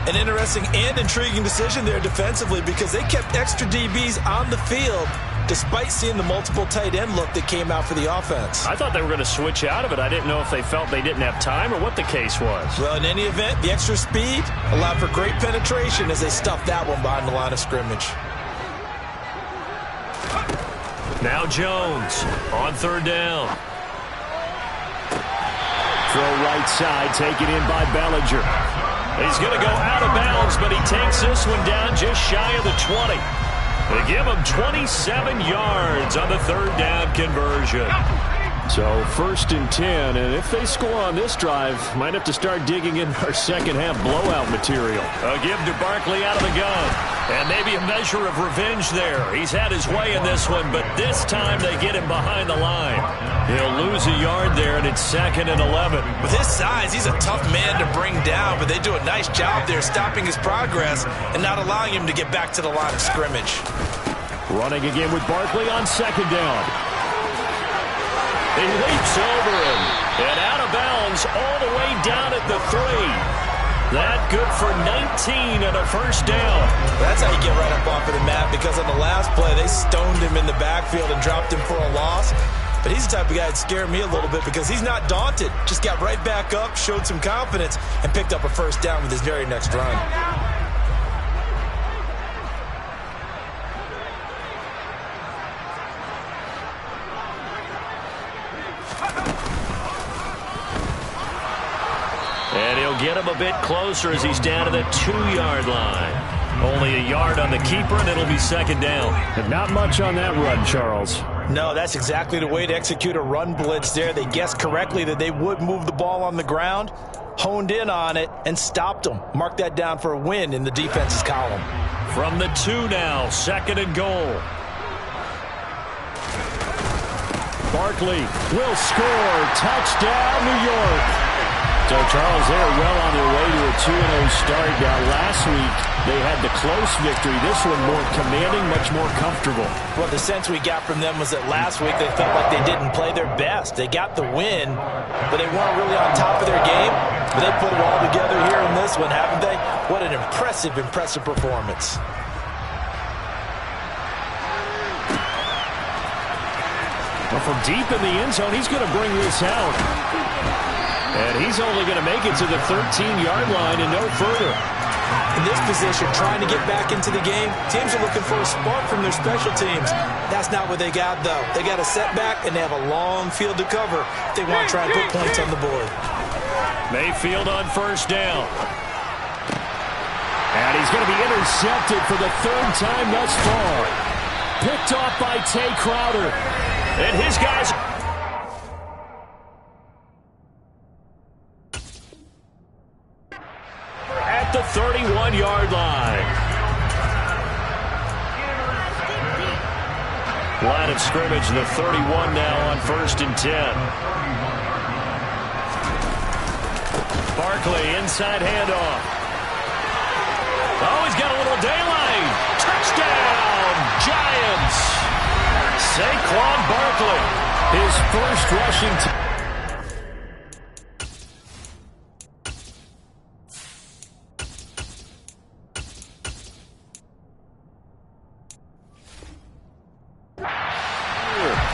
An interesting and intriguing decision there defensively because they kept extra DBs on the field despite seeing the multiple tight end look that came out for the offense. I thought they were going to switch out of it. I didn't know if they felt they didn't have time or what the case was. Well, in any event, the extra speed allowed for great penetration as they stuffed that one behind the line of scrimmage. Now Jones on 3rd down. Throw right side, taken in by Bellinger. He's going to go out of bounds, but he takes this one down just shy of the 20. They give him 27 yards on the 3rd down conversion. So 1st and 10, and if they score on this drive, might have to start digging in our second half blowout material. A give to Barkley out of the gun, and maybe a measure of revenge there. He's had his way in this one, but this time they get him behind the line. He'll lose a yard there, and it's 2nd and 11. With his size, he's a tough man to bring down, but they do a nice job there stopping his progress and not allowing him to get back to the line of scrimmage. Running again with Barkley on 2nd down. He leaps over him and out of bounds all the way down at the 3. That good for 19 and a first down. That's how you get right up off of the mat because on the last play, they stoned him in the backfield and dropped him for a loss. But he's the type of guy that scared me a little bit because he's not daunted. Just got right back up, showed some confidence, and picked up a first down with his very next run. And he'll get him a bit closer as he's down to the 2-yard line. Only a yard on the keeper, and it'll be 2nd down. And not much on that run, Charles. No, that's exactly the way to execute a run blitz there. They guessed correctly that they would move the ball on the ground, honed in on it, and stopped them. Mark that down for a win in the defense's column. From the 2 now, 2nd and goal. Barkley will score. Touchdown, New York. So, Charles, they're well on their way to a 2-0 start. Now, last week, they had the close victory. This one more commanding, much more comfortable. Well, the sense we got from them was that last week they felt like they didn't play their best. They got the win, but they weren't really on top of their game. But they put it all together here in this one, haven't they? What an impressive performance. Well, from deep in the end zone, he's going to bring this out. And he's only going to make it to the 13-yard line and no further. In this position, trying to get back into the game, teams are looking for a spark from their special teams. That's not what they got, though. They got a setback, and they have a long field to cover if they want to try and put points on the board. Mayfield on 1st down. And he's going to be intercepted for the 3rd time thus far. Picked off by Tay Crowder. And his guys... at the 31-yard line. Line of scrimmage, the 31 now on 1st and 10. Barkley, inside handoff. Oh, he's got a little daylight. Touchdown, Giants. Saquon Barkley, his first rushing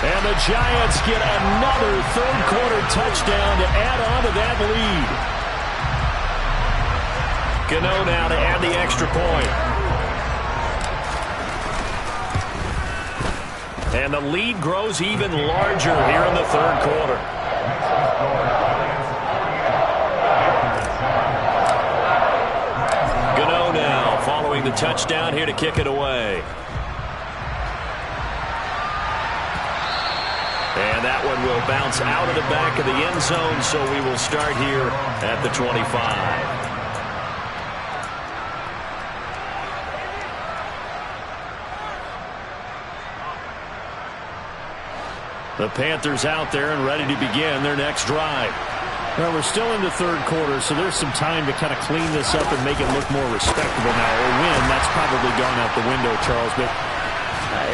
And the Giants get another 3rd-quarter touchdown to add on to that lead. Gano now to add the extra point. And the lead grows even larger here in the third quarter. Gano now following the touchdown here to kick it away. And that one will bounce out of the back of the end zone, so we will start here at the 25. The Panthers out there and ready to begin their next drive. Well, we're still in the third quarter, so there's some time to kind of clean this up and make it look more respectable now. A win, that's probably gone out the window, Charles. But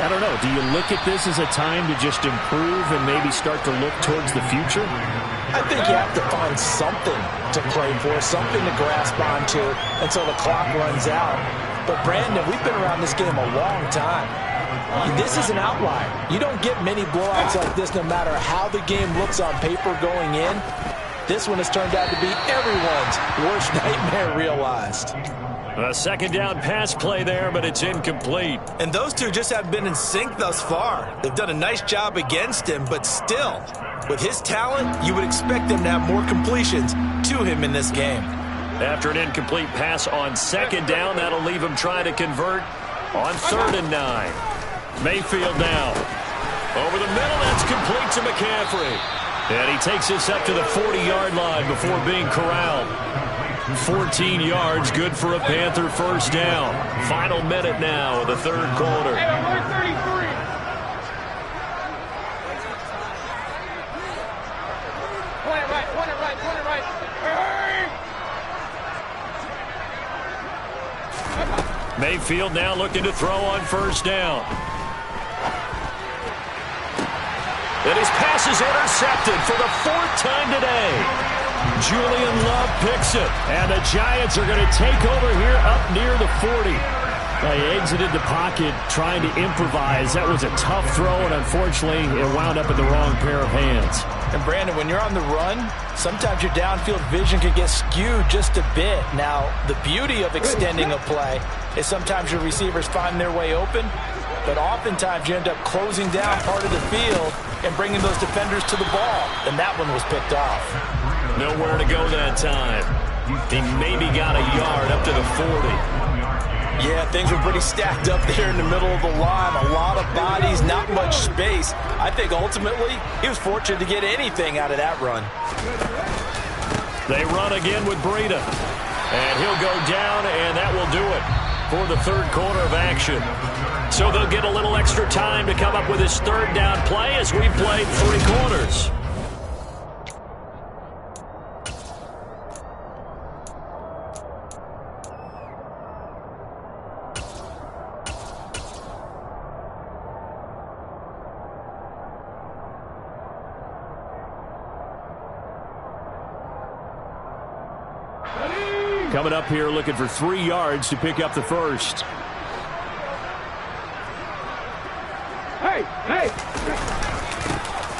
I don't know. Do you look at this as a time to just improve and maybe start to look towards the future? I think you have to find something to play for, something to grasp onto until the clock runs out. But, Brandon, we've been around this game a long time. This is an outlier. You don't get many blowouts like this no matter how the game looks on paper going in. This one has turned out to be everyone's worst nightmare realized. A second down pass play there, but it's incomplete. And those two just have been in sync thus far. They've done a nice job against him, but still, with his talent, you would expect them to have more completions to him in this game. After an incomplete pass on second down, that'll leave him trying to convert on 3rd and 9. Mayfield now. Over the middle, that's complete to McCaffrey. And he takes this up to the 40-yard line before being corralled. 14 yards, good for a Panther first down. Final minute now of the third quarter. Mayfield now looking to throw on first down. And his pass is intercepted for the 4th time today. Julian Love picks it. And the Giants are going to take over here up near the 40. They exited the pocket trying to improvise. That was a tough throw, and unfortunately, it wound up in the wrong pair of hands. And, Brandon, when you're on the run, sometimes your downfield vision can get skewed just a bit. Now, the beauty of extending a play is sometimes your receivers find their way open, but oftentimes you end up closing down part of the field and bringing those defenders to the ball, and that one was picked off. Nowhere to go that time. He maybe got a yard up to the 40. Yeah, things were pretty stacked up there in the middle of the line. A lot of bodies, not much space. I think ultimately he was fortunate to get anything out of that run. They run again with Breida. And he'll go down, and that will do it for the third quarter of action. So they'll get a little extra time to come up with his third down play as we've played 3 quarters. Coming up here looking for 3 yards to pick up the first.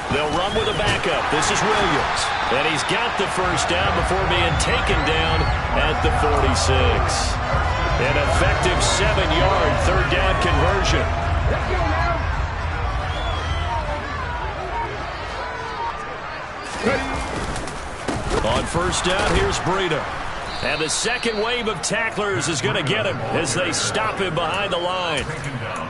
They'll run with a backup. This is Williams. And he's got the first down before being taken down at the 46. An effective 7-yard third down conversion. On first down, here's Breida. And the second wave of tacklers is going to get him as they stop him behind the line.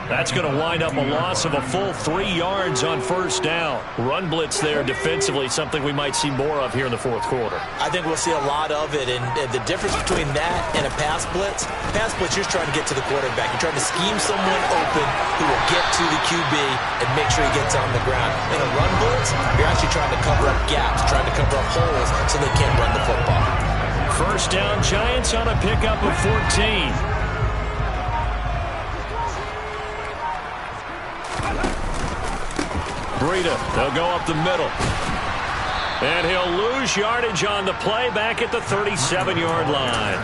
That's going to wind up a loss of a full 3 yards on first down. Run blitz there defensively, something we might see more of here in the fourth quarter. I think we'll see a lot of it, and the difference between that and a pass blitz, you're trying to get to the quarterback. You're trying to scheme someone open who will get to the QB and make sure he gets on the ground. In a run blitz, you're actually trying to cover up gaps, trying to cover up holes so they can't run the football. First down, Giants on a pickup of 14. Breida, they'll go up the middle. And he'll lose yardage on the play back at the 37-yard line.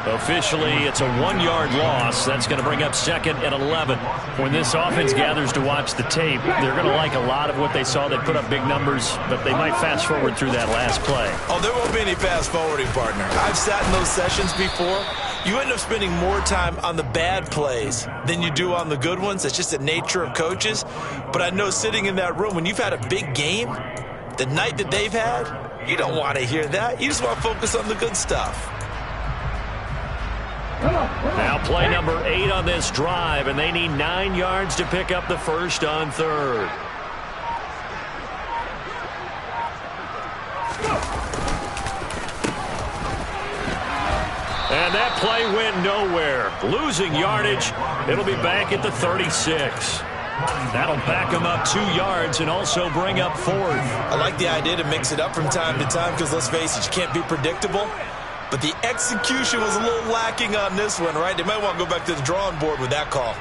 Officially, it's a 1-yard loss. That's going to bring up 2nd and 11. When this offense gathers to watch the tape, they're going to like a lot of what they saw. They put up big numbers, but they might fast forward through that last play. Oh, there won't be any fast forwarding, partner. I've sat in those sessions before. You end up spending more time on the bad plays than you do on the good ones. It's just the nature of coaches. But I know sitting in that room, when you've had a big game, the night that they've had, you don't want to hear that. You just want to focus on the good stuff. Now play number 8 on this drive, and they need 9 yards to pick up the first on 3rd. And that play went nowhere. Losing yardage. It'll be back at the 36. That'll back them up 2 yards and also bring up 4th. I like the idea to mix it up from time to time because, let's face it, you can't be predictable. But the execution was a little lacking on this one, right? They might want to go back to the drawing board with that call.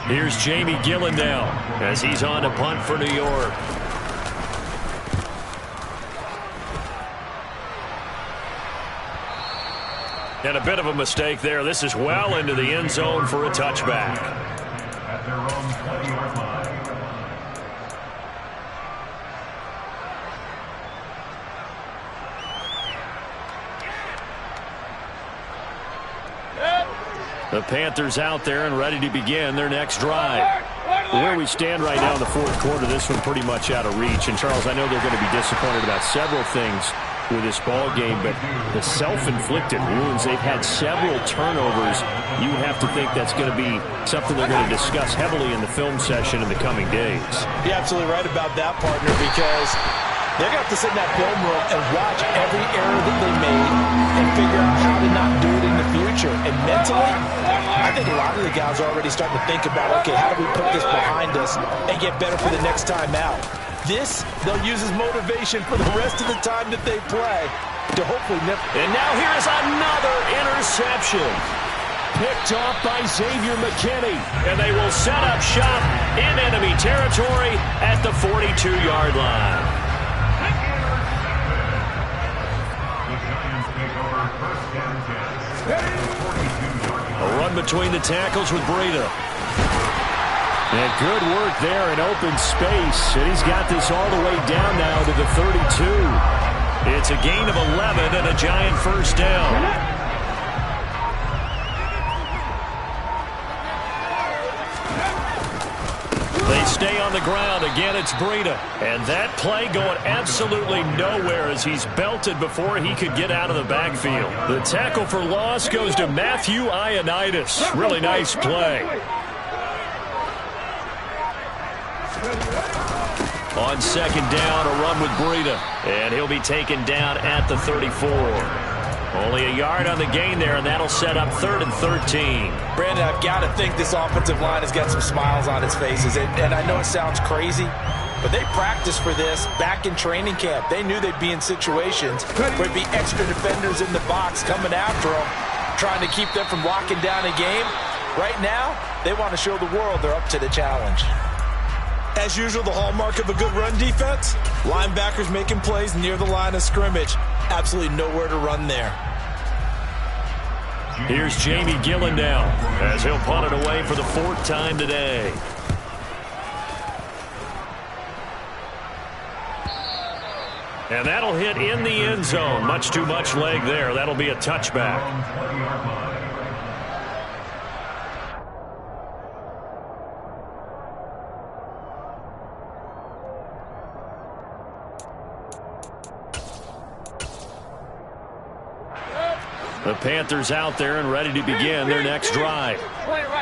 Here's Jamie Gillen now as he's on to punt for New York. And a bit of a mistake there. This is well into the end zone for a touchback. At their own 20-yard line. The Panthers out there and ready to begin their next drive. Where we stand right now in the 4th quarter, this one pretty much out of reach. And, Charles, I know they're going to be disappointed about several things with this ball game, but the self-inflicted wounds, they've had several turnovers. You have to think that's going to be something they're going to discuss heavily in the film session in the coming days. You're absolutely right about that, partner, because they're going to have to sit in that film room and watch every error that they made and figure out how to not do it in the future. And mentally, I think a lot of the guys are already starting to think about, okay, how do we put this behind us and get better for the next time out? This, they'll use as motivation for the rest of the time that they play to hopefully never. And now here is another interception. Picked off by Xavier McKinney. And they will set up shop in enemy territory at the 42-yard line. A run between the tackles with Breida. And good work there in open space. And he's got this all the way down now to the 32. It's a gain of 11 and a Giant first down. They stay on the ground. Again, it's Breida. And that play going absolutely nowhere as he's belted before he could get out of the backfield. The tackle for loss goes to Matthew Ioannidis. Really nice play. On second down, a run with Breida. And he'll be taken down at the 34. Only a yard on the gain there, and that'll set up 3rd and 13. Brandon, I've got to think this offensive line has got some smiles on its faces. And I know it sounds crazy, but they practiced for this back in training camp. They knew they'd be in situations where there'd be extra defenders in the box coming after them, trying to keep them from locking down a game. Right now, they want to show the world they're up to the challenge. As usual, the hallmark of a good run defense, linebackers making plays near the line of scrimmage. Absolutely nowhere to run there. Here's Jamie Gillen now as he'll punt it away for the 4th time today. And that'll hit in the end zone. Much too much leg there. That'll be a touchback. The Panthers out there and ready to begin their next drive.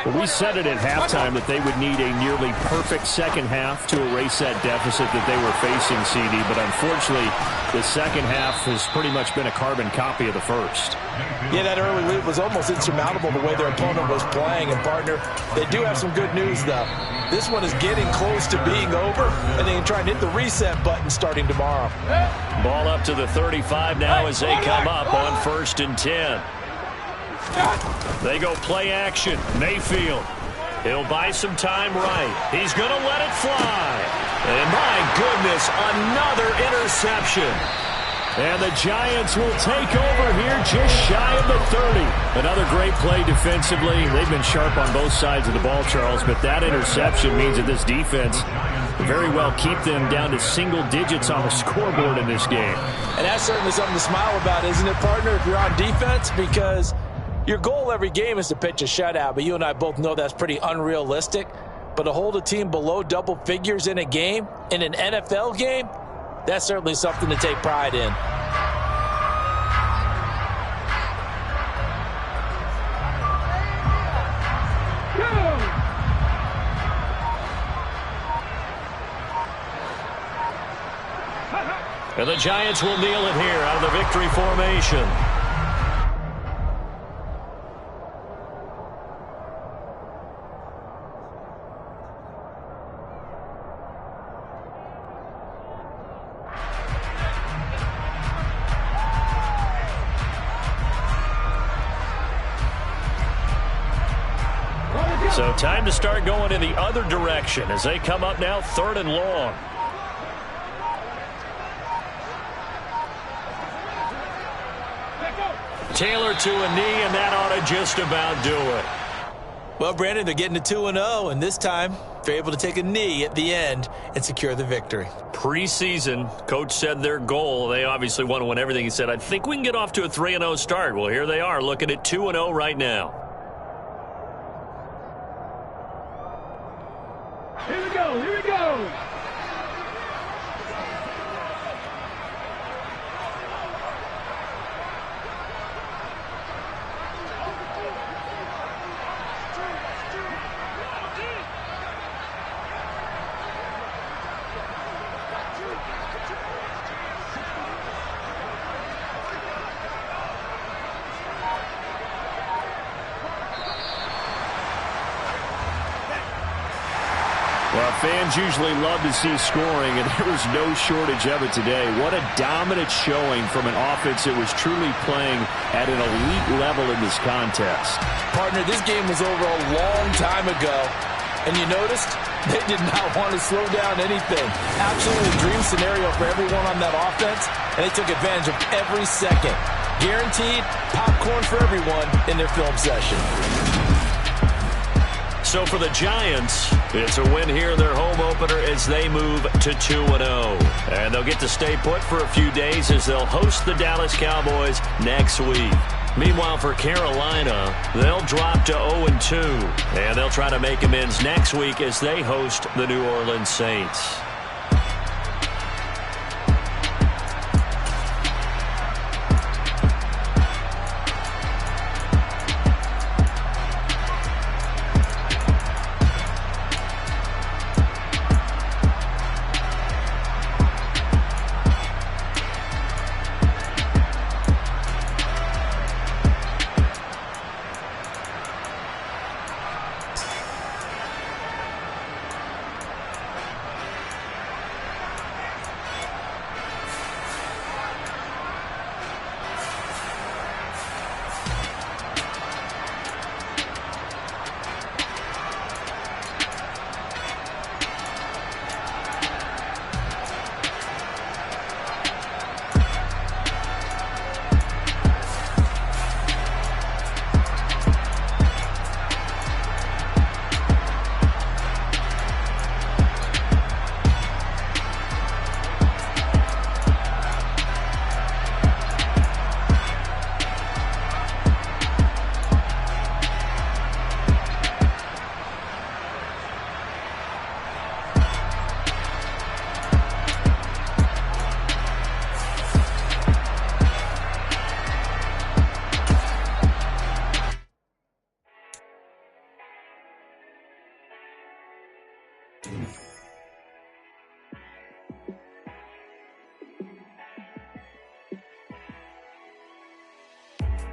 Well, we said it at halftime that they would need a nearly perfect second half to erase that deficit that they were facing, CD. But unfortunately, the second half has pretty much been a carbon copy of the first. Yeah, that early lead was almost insurmountable the way their opponent was playing. And, partner, they do have some good news, though. This one is getting close to being over, and they can try and hit the reset button starting tomorrow. Ball up to the 35 now as they come up on 1st and 10. They go play action. Mayfield. He'll buy some time right. He's going to let it fly. And my goodness, another interception. And the Giants will take over here just shy of the 30. Another great play defensively. They've been sharp on both sides of the ball, Charles, but that interception means that this defense very well keep them down to single digits on the scoreboard in this game. And that's certainly something to smile about, isn't it, partner, if you're on defense? Because your goal every game is to pitch a shutout, but you and I both know that's pretty unrealistic. But to hold a team below double figures in a game, in an NFL game, that's certainly something to take pride in. And the Giants will kneel it here out of the victory formation. So time to start going in the other direction as they come up now 3rd and long. Taylor to a knee, and that ought to just about do it. Well, Brandon, they're getting to 2-0, and this time they're able to take a knee at the end and secure the victory. Preseason, coach said their goal, they obviously want to win everything. He said, I think we can get off to a 3-0 start. Well, here they are looking at 2-0 right now. Here we go, here we go. Well, fans usually love to see scoring, and there was no shortage of it today. What a dominant showing from an offense that was truly playing at an elite level in this contest. Partner, this game was over a long time ago, and you noticed they did not want to slow down anything. Absolutely a dream scenario for everyone on that offense, and they took advantage of every second. Guaranteed popcorn for everyone in their film session. So for the Giants, it's a win here in their home opener as they move to 2-0. And they'll get to stay put for a few days as they'll host the Dallas Cowboys next week. Meanwhile, for Carolina, they'll drop to 0-2. And they'll try to make amends next week as they host the New Orleans Saints.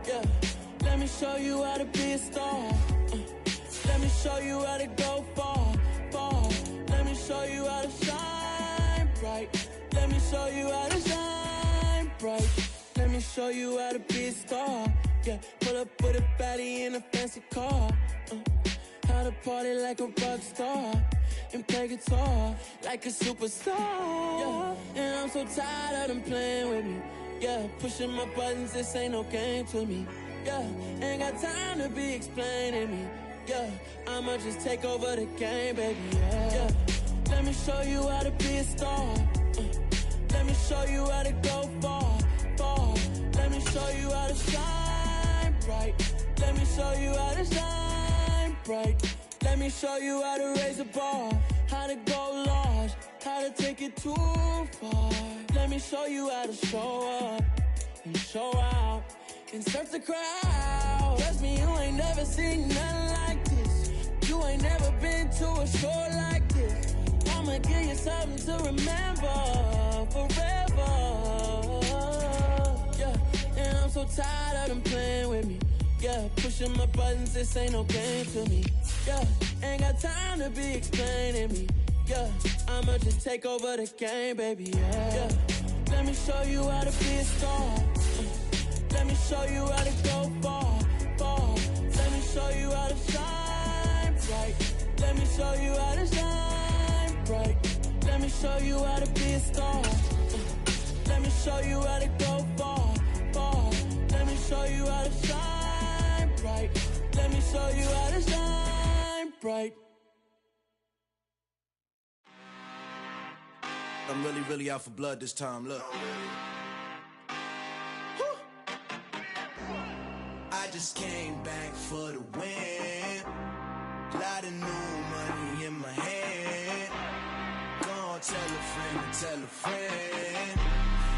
Yeah, let me show you how to be a star. Let me show you how to go far, far. Let me show you how to shine bright. Let me show you how to shine bright. Let me show you how to be a star. Yeah, pull up with a baddie in a fancy car. How how to party like a rock star and play guitar like a superstar. Yeah, and I'm so tired of them playing with me. Yeah, pushing my buttons, this ain't no game to me. Yeah, ain't got time to be explaining me. Yeah, I'ma just take over the game, baby. Yeah, let me show you how to be a star. Let me show you how to go far, far. Let me show you how to shine bright. Let me show you how to shine bright. Let me show you how to raise a bar, how to go large, how to take it too far. Let me show you how to show up and show out and surf the crowd. Trust me, you ain't never seen nothing like this. You ain't never been to a show like this. I'ma give you something to remember forever. Yeah, and I'm so tired of them playing with me. Yeah, pushing my buttons, this ain't no game to me. Yeah, ain't got time to be explaining me. Yeah, I'ma just take over the game, baby. Yeah, let me show you how to be a star. Let me show you how to go far, far. Let me show you how to shine bright. Let me show you how to shine bright. Let me show you how to be a star. Let me show you how to go far, far. Let me show you how to shine bright. Let me show you how to shine bright. I'm really, really out for blood this time, look. I just came back for the win. Lot of new money in my hand. Gonna tell a friend and tell a friend.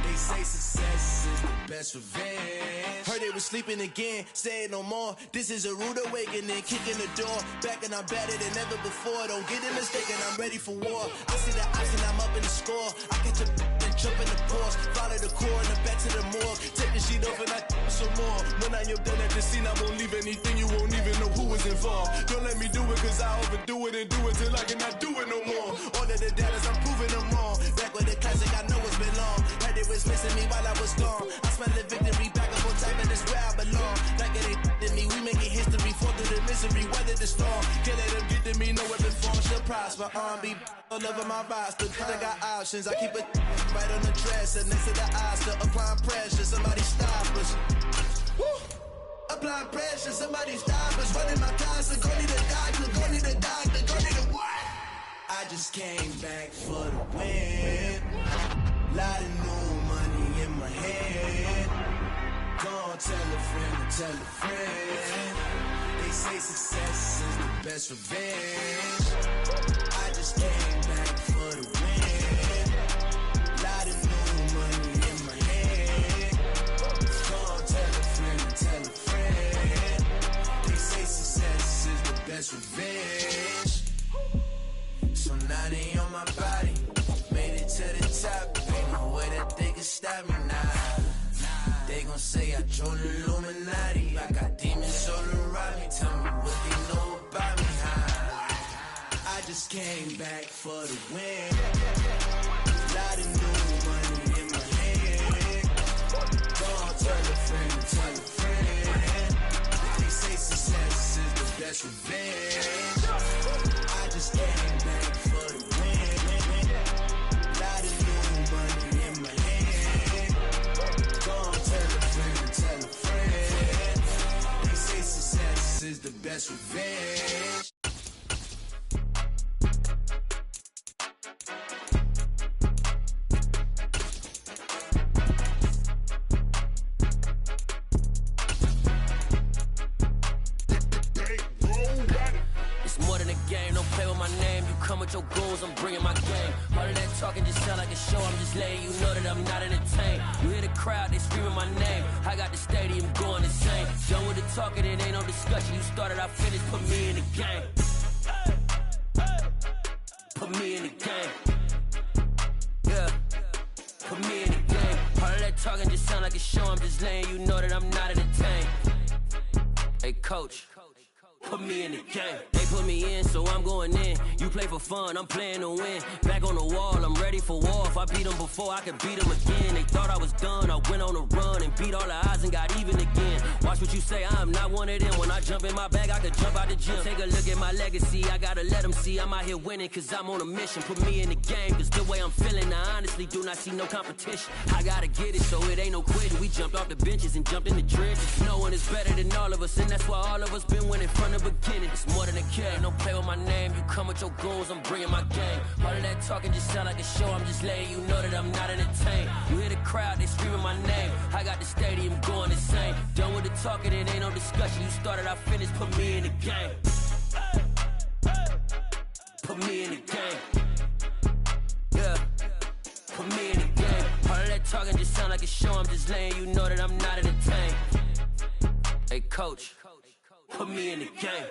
They say success is the best revenge. Heard they was sleeping again, saying no more. This is a rude awakening, kicking the door. Back and I'm better than ever before. Don't get it mistaken, I'm ready for war. I see the option, I'm up in the score. I catch a and jump in the course. Follow the core and then back to the morgue. Take the sheet off and I some more. When I am done at the scene, I won't leave anything. You won't even know who was involved. Don't let me do it, cause I overdo it and do it till I cannot do it no more. All of the doubters, I'm proving them wrong. Back with the classic, I know it's been long. Heard it was missing me while I was gone. I smell the victory back up on time, and it's where I belong. Like it ain't to me, we making history. Fall through the misery, weather the storm. Can't let them get to me, no weapon form shall prosper. Be all over my roster, I got options. I keep it right on the dresser, next to the Oscar. Applying pressure, somebody stop us. Woo! Applying pressure, somebody stop us. Running my closet, go need a doctor, go need a doctor, go need a what? I just came back for the win. Lot of new money in my hand. Gonna tell a friend and tell a friend. They say success is the best revenge. I just came back for the win. Lot of new money in my hand. Gonna tell a friend and tell a friend. They say success is the best revenge. So now they on my body. Made it to the top. Ain't no way that they can stop me now. They gon' say I joined the Illuminati. I got demons all around me. Tell me what they know about me, huh? I just came back for the win. Lot of new money in my hand. Gonna tell a friend and tell a friend. They say success is the best revenge. I just came back for the win. Lot of new money in my hand. Gonna tell a friend and tell a friend. They say success is the best revenge. With your goals, I'm bringing my game. All of that talking just sound like a show. I'm just letting you know that I'm not entertained. You hear the crowd, they screaming my name. I got the stadium going insane. Done with the talking, it ain't no discussion. You started, I finished. Put me in the game. Put me in the game. Yeah. Put me in the game. All of that talking just sound like a show. I'm just letting you know that I'm not entertained. Hey, coach. put me in the game. They put me in, so I'm going in. You play for fun, I'm playing to win. Back on the wall, I'm ready for war. If I beat them before, I could beat them again. They thought I was done, I went on a run and beat all the odds and got even again. Watch what you say, I'm not one of them. When I jump in my bag, I could jump out the gym. Take a look at my legacy, I gotta let them see I'm out here winning, cause I'm on a mission. Put me in the game, cause the way I'm feeling, I honestly do not see no competition. I gotta get it, so it ain't no quitting. We jumped off the benches and jumped in the trenches. No one is better than all of us, and that's why all of us been winning from the beginning. It's more than a game, don't play with my name. You come with your goons, I'm bringing my game. All of that talking just sound like a show, I'm just letting you know that I'm not entertained. You hear the crowd, they screaming my name. I got the stadium going insane. Done with the talking, it ain't no discussion. You started, I finished, put me in the game. Put me in the game. Yeah, put me in the game. All of that talking just sound like a show, I'm just letting you know that I'm not entertained. Hey coach, put me in the game.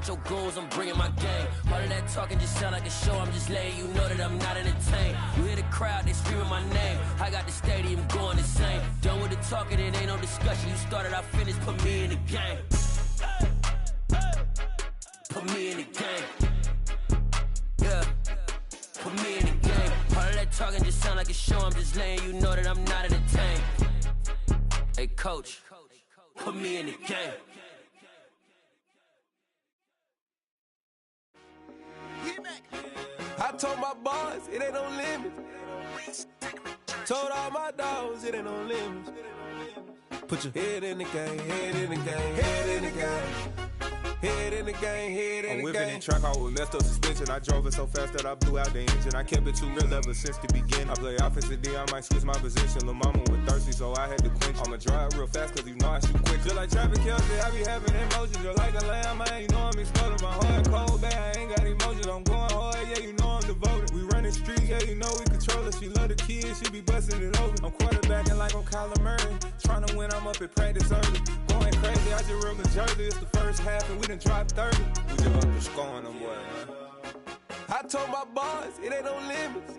Your goals, I'm bringing my game. All of that talking just sound like a show, I'm just letting you know that I'm not entertained. You hear the crowd, they screaming my name. I got the stadium going insane. Done with the talking, it ain't no discussion. You started, I finished, put me in the game. Put me in the game. Yeah, put me in the game. All of that talking just sound like a show, I'm just letting you know that I'm not entertained. Hey coach, put me in the game. I told my boys, it ain't no limits. Told all my dogs, it ain't no limits. Put your head in the game, head in the game, head in the game. Head in the game, head in the game. I'm whipping in track, I was messed up suspension. I drove it so fast that I blew out the engine. I kept it too real ever since the beginning. I play offensive D, I might switch my position. Lil' mama was thirsty, so I had to quench. I'ma drive real fast, cause you know I shoot quick. Just like traffic Kelsey, I be having emotions. Just like a lamb, man, you know I'm exploding. My heart cold, bad, I ain't got emotions. I'm going hard, yeah, you know I'm devoted. We running streets, yeah, you know we control it. She love the kids, she be busting it over. I'm quarterbacking like I'm Kyler Murray. Trying to win, I'm up at practice early. Going crazy, I just real the jersey. It's the first half, and we done dropped 30. We just up to scoring them, boy, man. I told my boys, it ain't no limits.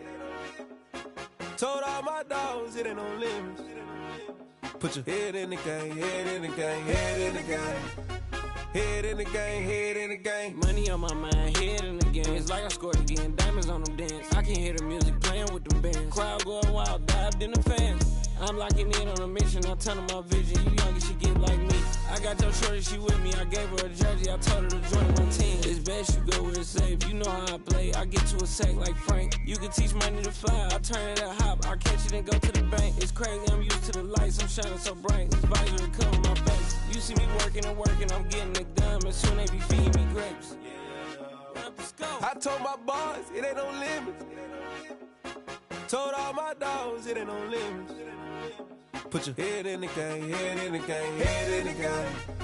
Told all my dogs, it ain't no limits. Put your head in the game, head in the game, head in the game. Head in the game, head in the game. Money on my mind, head in the game. It's like I scored again, diamonds on them dance. I can hear the music playing with them bands. Crowd going wild, dived in the fans. I'm locking in on a mission, I tell them my vision. You young and she get like me. I got your shorty, she with me. I gave her a jersey, I told her to join my team. It's best you go where it's safe. You know how I play. I get to a sack like Frank. You can teach money to fly. I turn it a hop. I catch it and go to the bank. It's crazy, I'm used to the lights. I'm shining so bright. This visor will cover my face. You see me working and working. I'm getting it done. And soon they be feeding me grapes. I told my boys, it ain't no limits. Told all my dogs, it ain't no limits. Put your head in the game, head in the game, head in the game.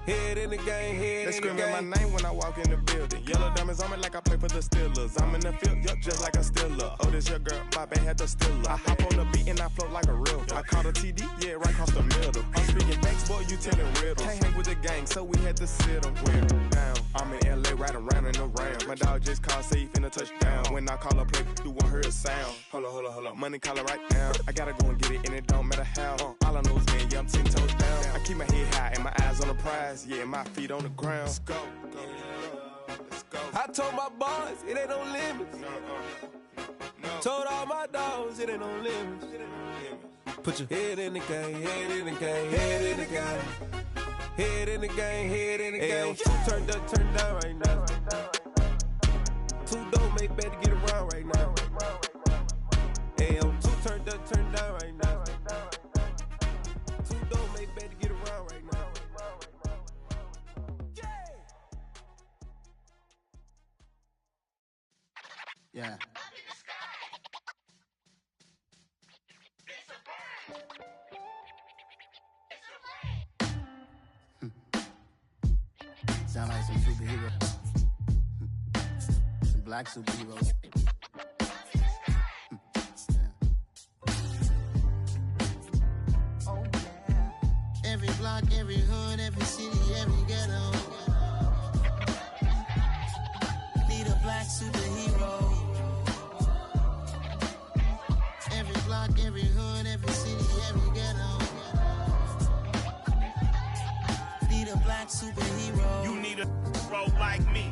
Head in the game, head They in the game. screaming my name when I walk in the building. Yellow diamonds on me like I play for the Steelers. I'm in the field, yup, just like a Steeler. Oh, this your girl, my band had the Steeler. I hop on the beat and I float like a river. I caught a TD, yeah, right across the middle. I'm speaking thanks, boy, you telling riddles. Can't hang with the gang, so we had to sit them down. I'm in LA, riding around and around. My dog just called, say he finna touchdown. When I call a play, you won't hear a sound. Hold up, money calling right now. I gotta go and get it, and it don't matter how. All I know is, man, yeah, I'm 10 toes down. I keep my head high and my eyes on the prize. Yeah, my feet on the ground. Let's go. Let's go. I told my boys, it ain't no limits. Told all my dogs, it ain't no limits. Put your head in the game, head in the game, head in the game. Head in the game, head in the game. Two turned up, turned down right now. Two don't make better get around right now. Hey, I'm two turned up, turned down right now. Two don't make better get around right now. Yeah. Sound like some superheroes. Some black superheroes. Oh, yeah. Every block, every hood, every city, every ghetto. Need a black superhero. Every block, every hood, every city, every ghetto. Need a black superhero. You need a bro like me.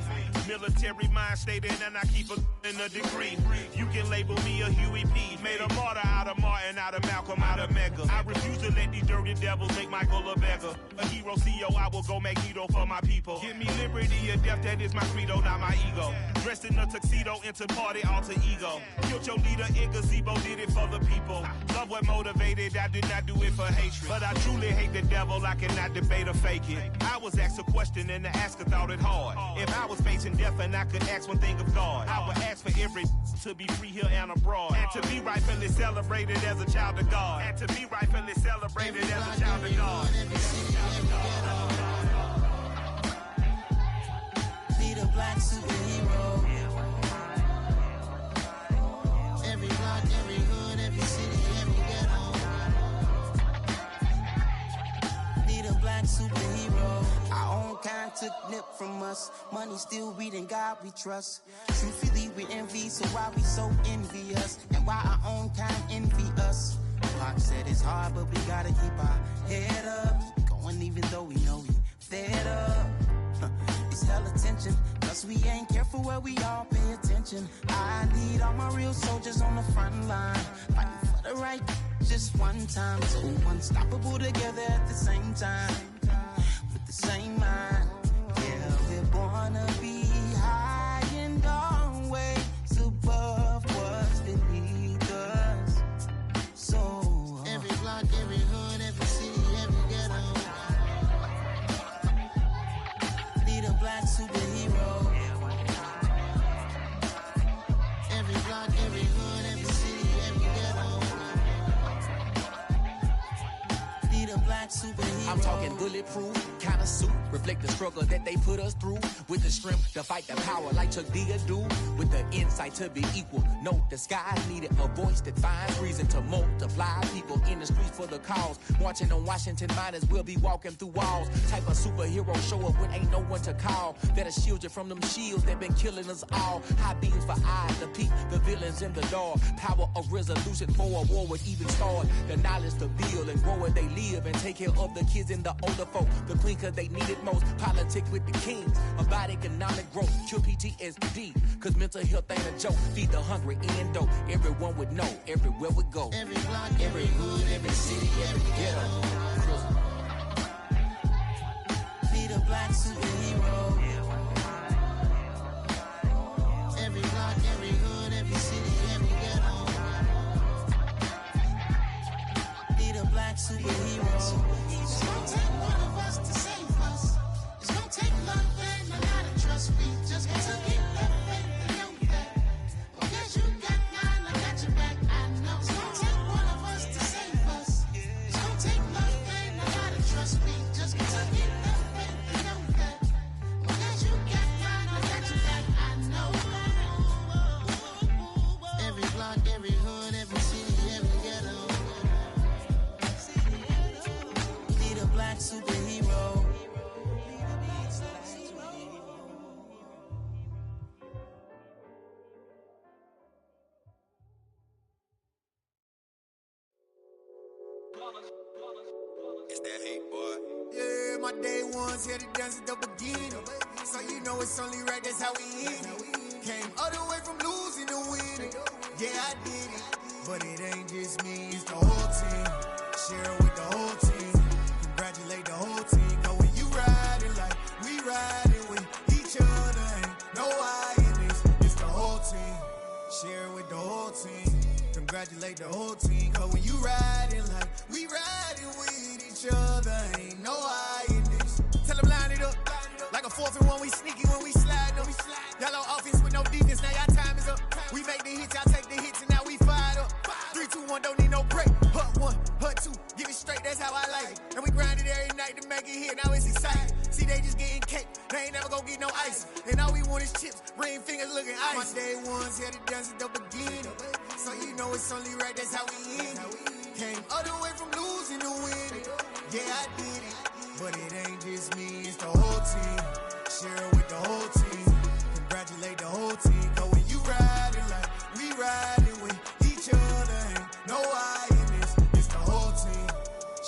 Military mind stated, and I keep in a degree. You can label me a Huey P. Made a martyr out of Martin, out of Malcolm, out of Mega. I refuse to let these dirty devils make Michael a beggar. A hero CEO, I will go Magneto for my people. Give me liberty or death, that is my credo, not my ego. Dressed in a tuxedo, into party, alter ego. Killed your leader in gazebo, did it for the people. Love what motivated, I did not do it for hatred. But I truly hate the devil, I cannot debate or fake it. I was asked a question and the asker thought it hard. If I was facing death and I could ask one thing of God, I would ask for every to be free here and abroad. And to be rightfully celebrated as a child of God. And to be rightfully celebrated as a child of God. Need a black superhero. Every block, every hood, every city, every ghetto. Need a black superhero. Our own kind took nip from us. Money still reading God we trust. Truthfully we envy, so why we so envious? And why our own kind envy us? Pac said it's hard, but we gotta keep our head up. Going even though we know we fed up. It's hella tension, cause we ain't careful where we all pay attention. I need all my real soldiers on the front line, fighting for the right just one time. So unstoppable together at the same time, with the same mind. Yeah, we're born to be high and always above what's beneath us. So every block, every hood, every city, every ghetto. Need a black superhero. Every block, every hood, every city, every ghetto. Need a black superhero. I'm talking bulletproof kind of suit, reflect the struggle that they put us through. With the strength to fight the power like Chuck D do. With the insight to be equal. Note the sky needed a voice that finds reason to multiply. People in the streets for the cause. Marching on Washington, might as well be walking through walls. Type of superhero show up when ain't no one to call. That'll shield you from them shields that been killing us all. High beams for eyes to peek the villains in the dark. Power of resolution for a war would even start. The knowledge to build and grow where they live and take care of the kids and the older folk. The clean cause they need it most. Politics with the kings. About economic growth. Cure PTSD. Cause mental health ain't a joke. Feed the hungry and dope. Everyone would know. Everywhere we go. Every block, every hood, every city, every ghetto. Need a black superhero. Every block, every hood, every city, every ghetto. Need a black superhero. It's gonna take one of us to save us. It's gonna take love and a lot of trust. We just got to get that faith and know that. Because you got mine, I got your back. I know. It's gonna take one of us to save us. It's gonna take love and a lot of trust. We just got to get that faith and know that. Because you got mine, I got your back. I know. Every block, every hood, every city, every ghetto. Need a black superhero. It's that hate, boy. Yeah, my day ones here to dance at the beginning. So you know it's only right, that's how we hit it. Came all the way from losing to winning. Yeah, I did it. But it ain't just me, it's the whole team. Share it with the whole team. Congratulate the whole team. Cause when you riding like we riding with each other, ain't no I in this. It's the whole team. Share it with the whole team. Congratulate the whole team. Cause when you riding like we riding with each other, ain't no I in this. Tell them line it up. Like a 4th and 1, we sneaky when we slide them. Y'all on offense with no defense, now y'all time is up. We make the hits, y'all take the hits, and now we fired up. 3, 2, 1, don't need no break. Hut 1, hut 2, give it straight, that's how I like it. And we grind it every night to make it hit, now it's exciting. See they just getting cake. They ain't never gonna get no ice. And all we want is chips, ring fingers looking ice. My day ones had it done since the beginning. So you know it's only right, that's how we end it. Came all the way from losing to winning. Yeah, I did it. But it ain't just me, it's the whole team. Share it with the whole team. Congratulate the whole team. Cause when you riding like we riding with each other, ain't no I in this. It's the whole team.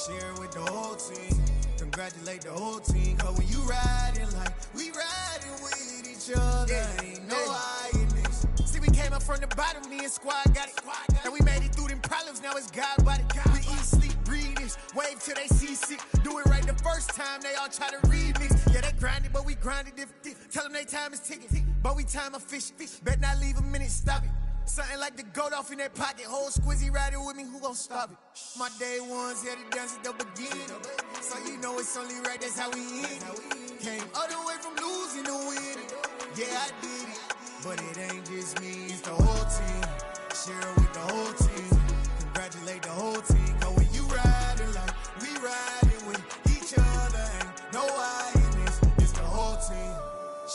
Share it with the whole team. Congratulate the whole team. Cause when you riding like we riding with each other, ain't no I in this. See, we came up from the bottom, me and squad got it. And we made it through them problems, now it's God body. We eat, sleep, breathe this. Wave till they see sick. Do it right the first time, they all try to remix. Yeah, they grinded, but we grinded different. Tell them they time is ticking, but we time efficient. Bet not leave a minute, stop it. Something like the goat off in that pocket. Whole squizzy riding with me, who gon' stop it? My day ones had it done since the beginning. So you know it's only right, that's how we end it. Came all the way from losing to winning. Yeah, I did it. But it ain't just me, it's the whole team. Share it with the whole team. Congratulate the whole team. Cause when you riding like we riding with each other, ain't no I in this. It's the whole team.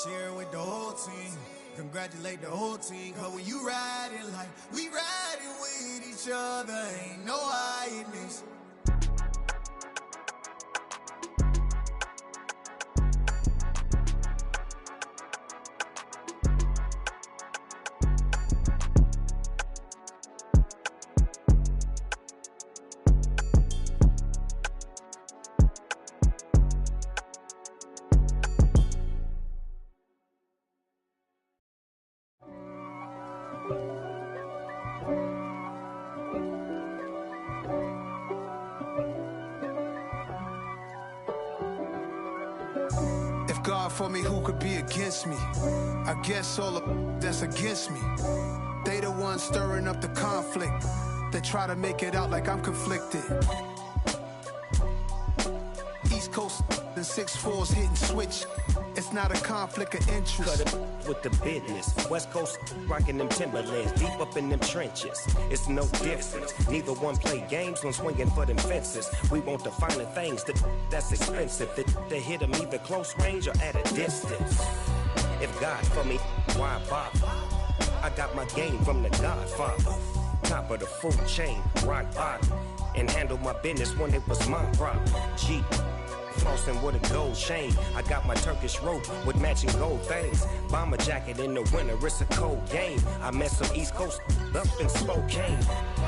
Share it with the whole team. Congratulate the whole team. Cause when you riding like we riding with each other, ain't no I in this. God for me, who could be against me? I guess all of that's against me. They the ones stirring up the conflict. They try to make it out like I'm conflicted. East Coast and 6'4's hitting switch. It's not a conflict of interest. Cut it with the business. West Coast rocking them Timberlands, deep up in them trenches. It's no difference. Neither one play games when swinging for them fences. We want the finer things that's expensive. That hit them either close range or at a distance. If God for me, why bother? I got my game from the Godfather. Top of the food chain, rock bottom. And handle my business when it was my problem. G. Flossing with a gold chain. I got my Turkish rope with matching gold things. Bomber jacket in the winter, it's a cold game. I met some East Coast up in Spokane.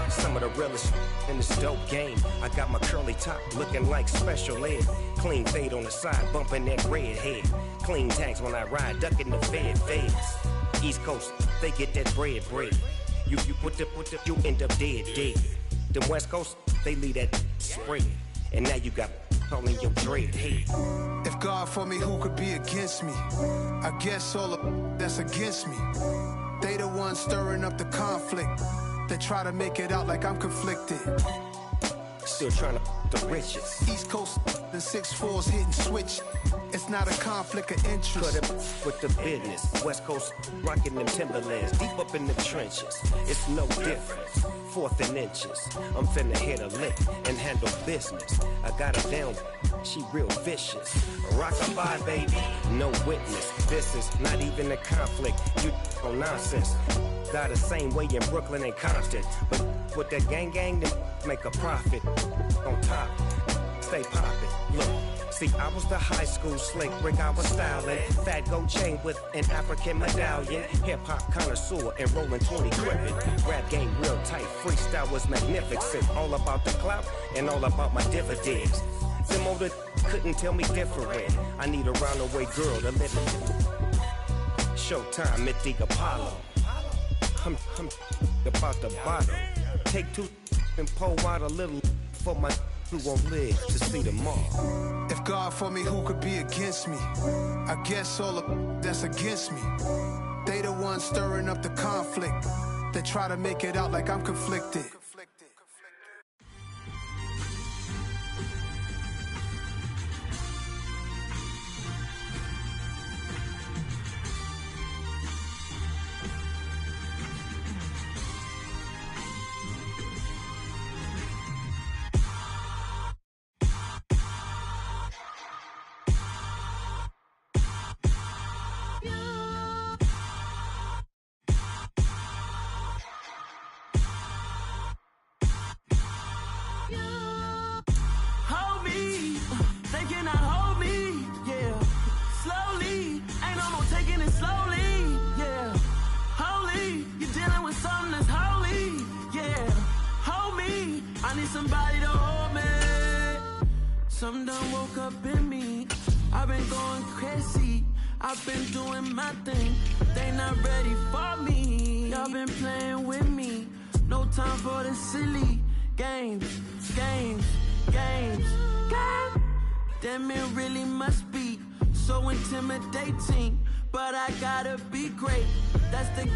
Some of the realest in this dope game. I got my curly top looking like special ed. Clean fade on the side, bumping that red head. Clean tags when I ride, ducking the feds. East Coast, they get that bread. You you end up dead. Them West Coast, they leave that spread. And now you got calling your dread head. If God for me, who could be against me? I guess all of that's against me. They the ones stirring up the conflict. They try to make it out like I'm conflicted. Still trying to the riches. East Coast and 6'4's hitting switch. It's not a conflict of interest. Cut it with the business. West Coast rocking them Timberlands, deep up in the trenches. It's no difference. 4th and inches. I'm finna hit a lick and handle business. I got her down, she real vicious. Rockabye, baby, no witness. This is not even a conflict. You on nonsense. Got the same way in Brooklyn and Compton. But with that gang, then make a profit. On top, stay poppin'. Look. See, I was the high school slick Rick, I was styling. Fat gold chain with an African medallion. Hip-hop connoisseur and rolling 20 gripping. Rap game real tight, freestyle was magnificent. All about the clout and all about my dividends. Them older couldn't tell me different. I need a roundaway girl to live in. Showtime at the Apollo. I'm about the bottom. Take 2 and pull out a little for my who won't live to see tomorrow. If God for me, who could be against me? I guess all of that's against me. They the ones stirring up the conflict. They try to make it out like I'm conflicted. somebody to hold me. Some done woke up in me. I've been going crazy. I've been doing my thing. They not ready for me. Y'all been playing with me. No time for the silly games. Damn, it really must be so intimidating. But I gotta be great. That's the guy.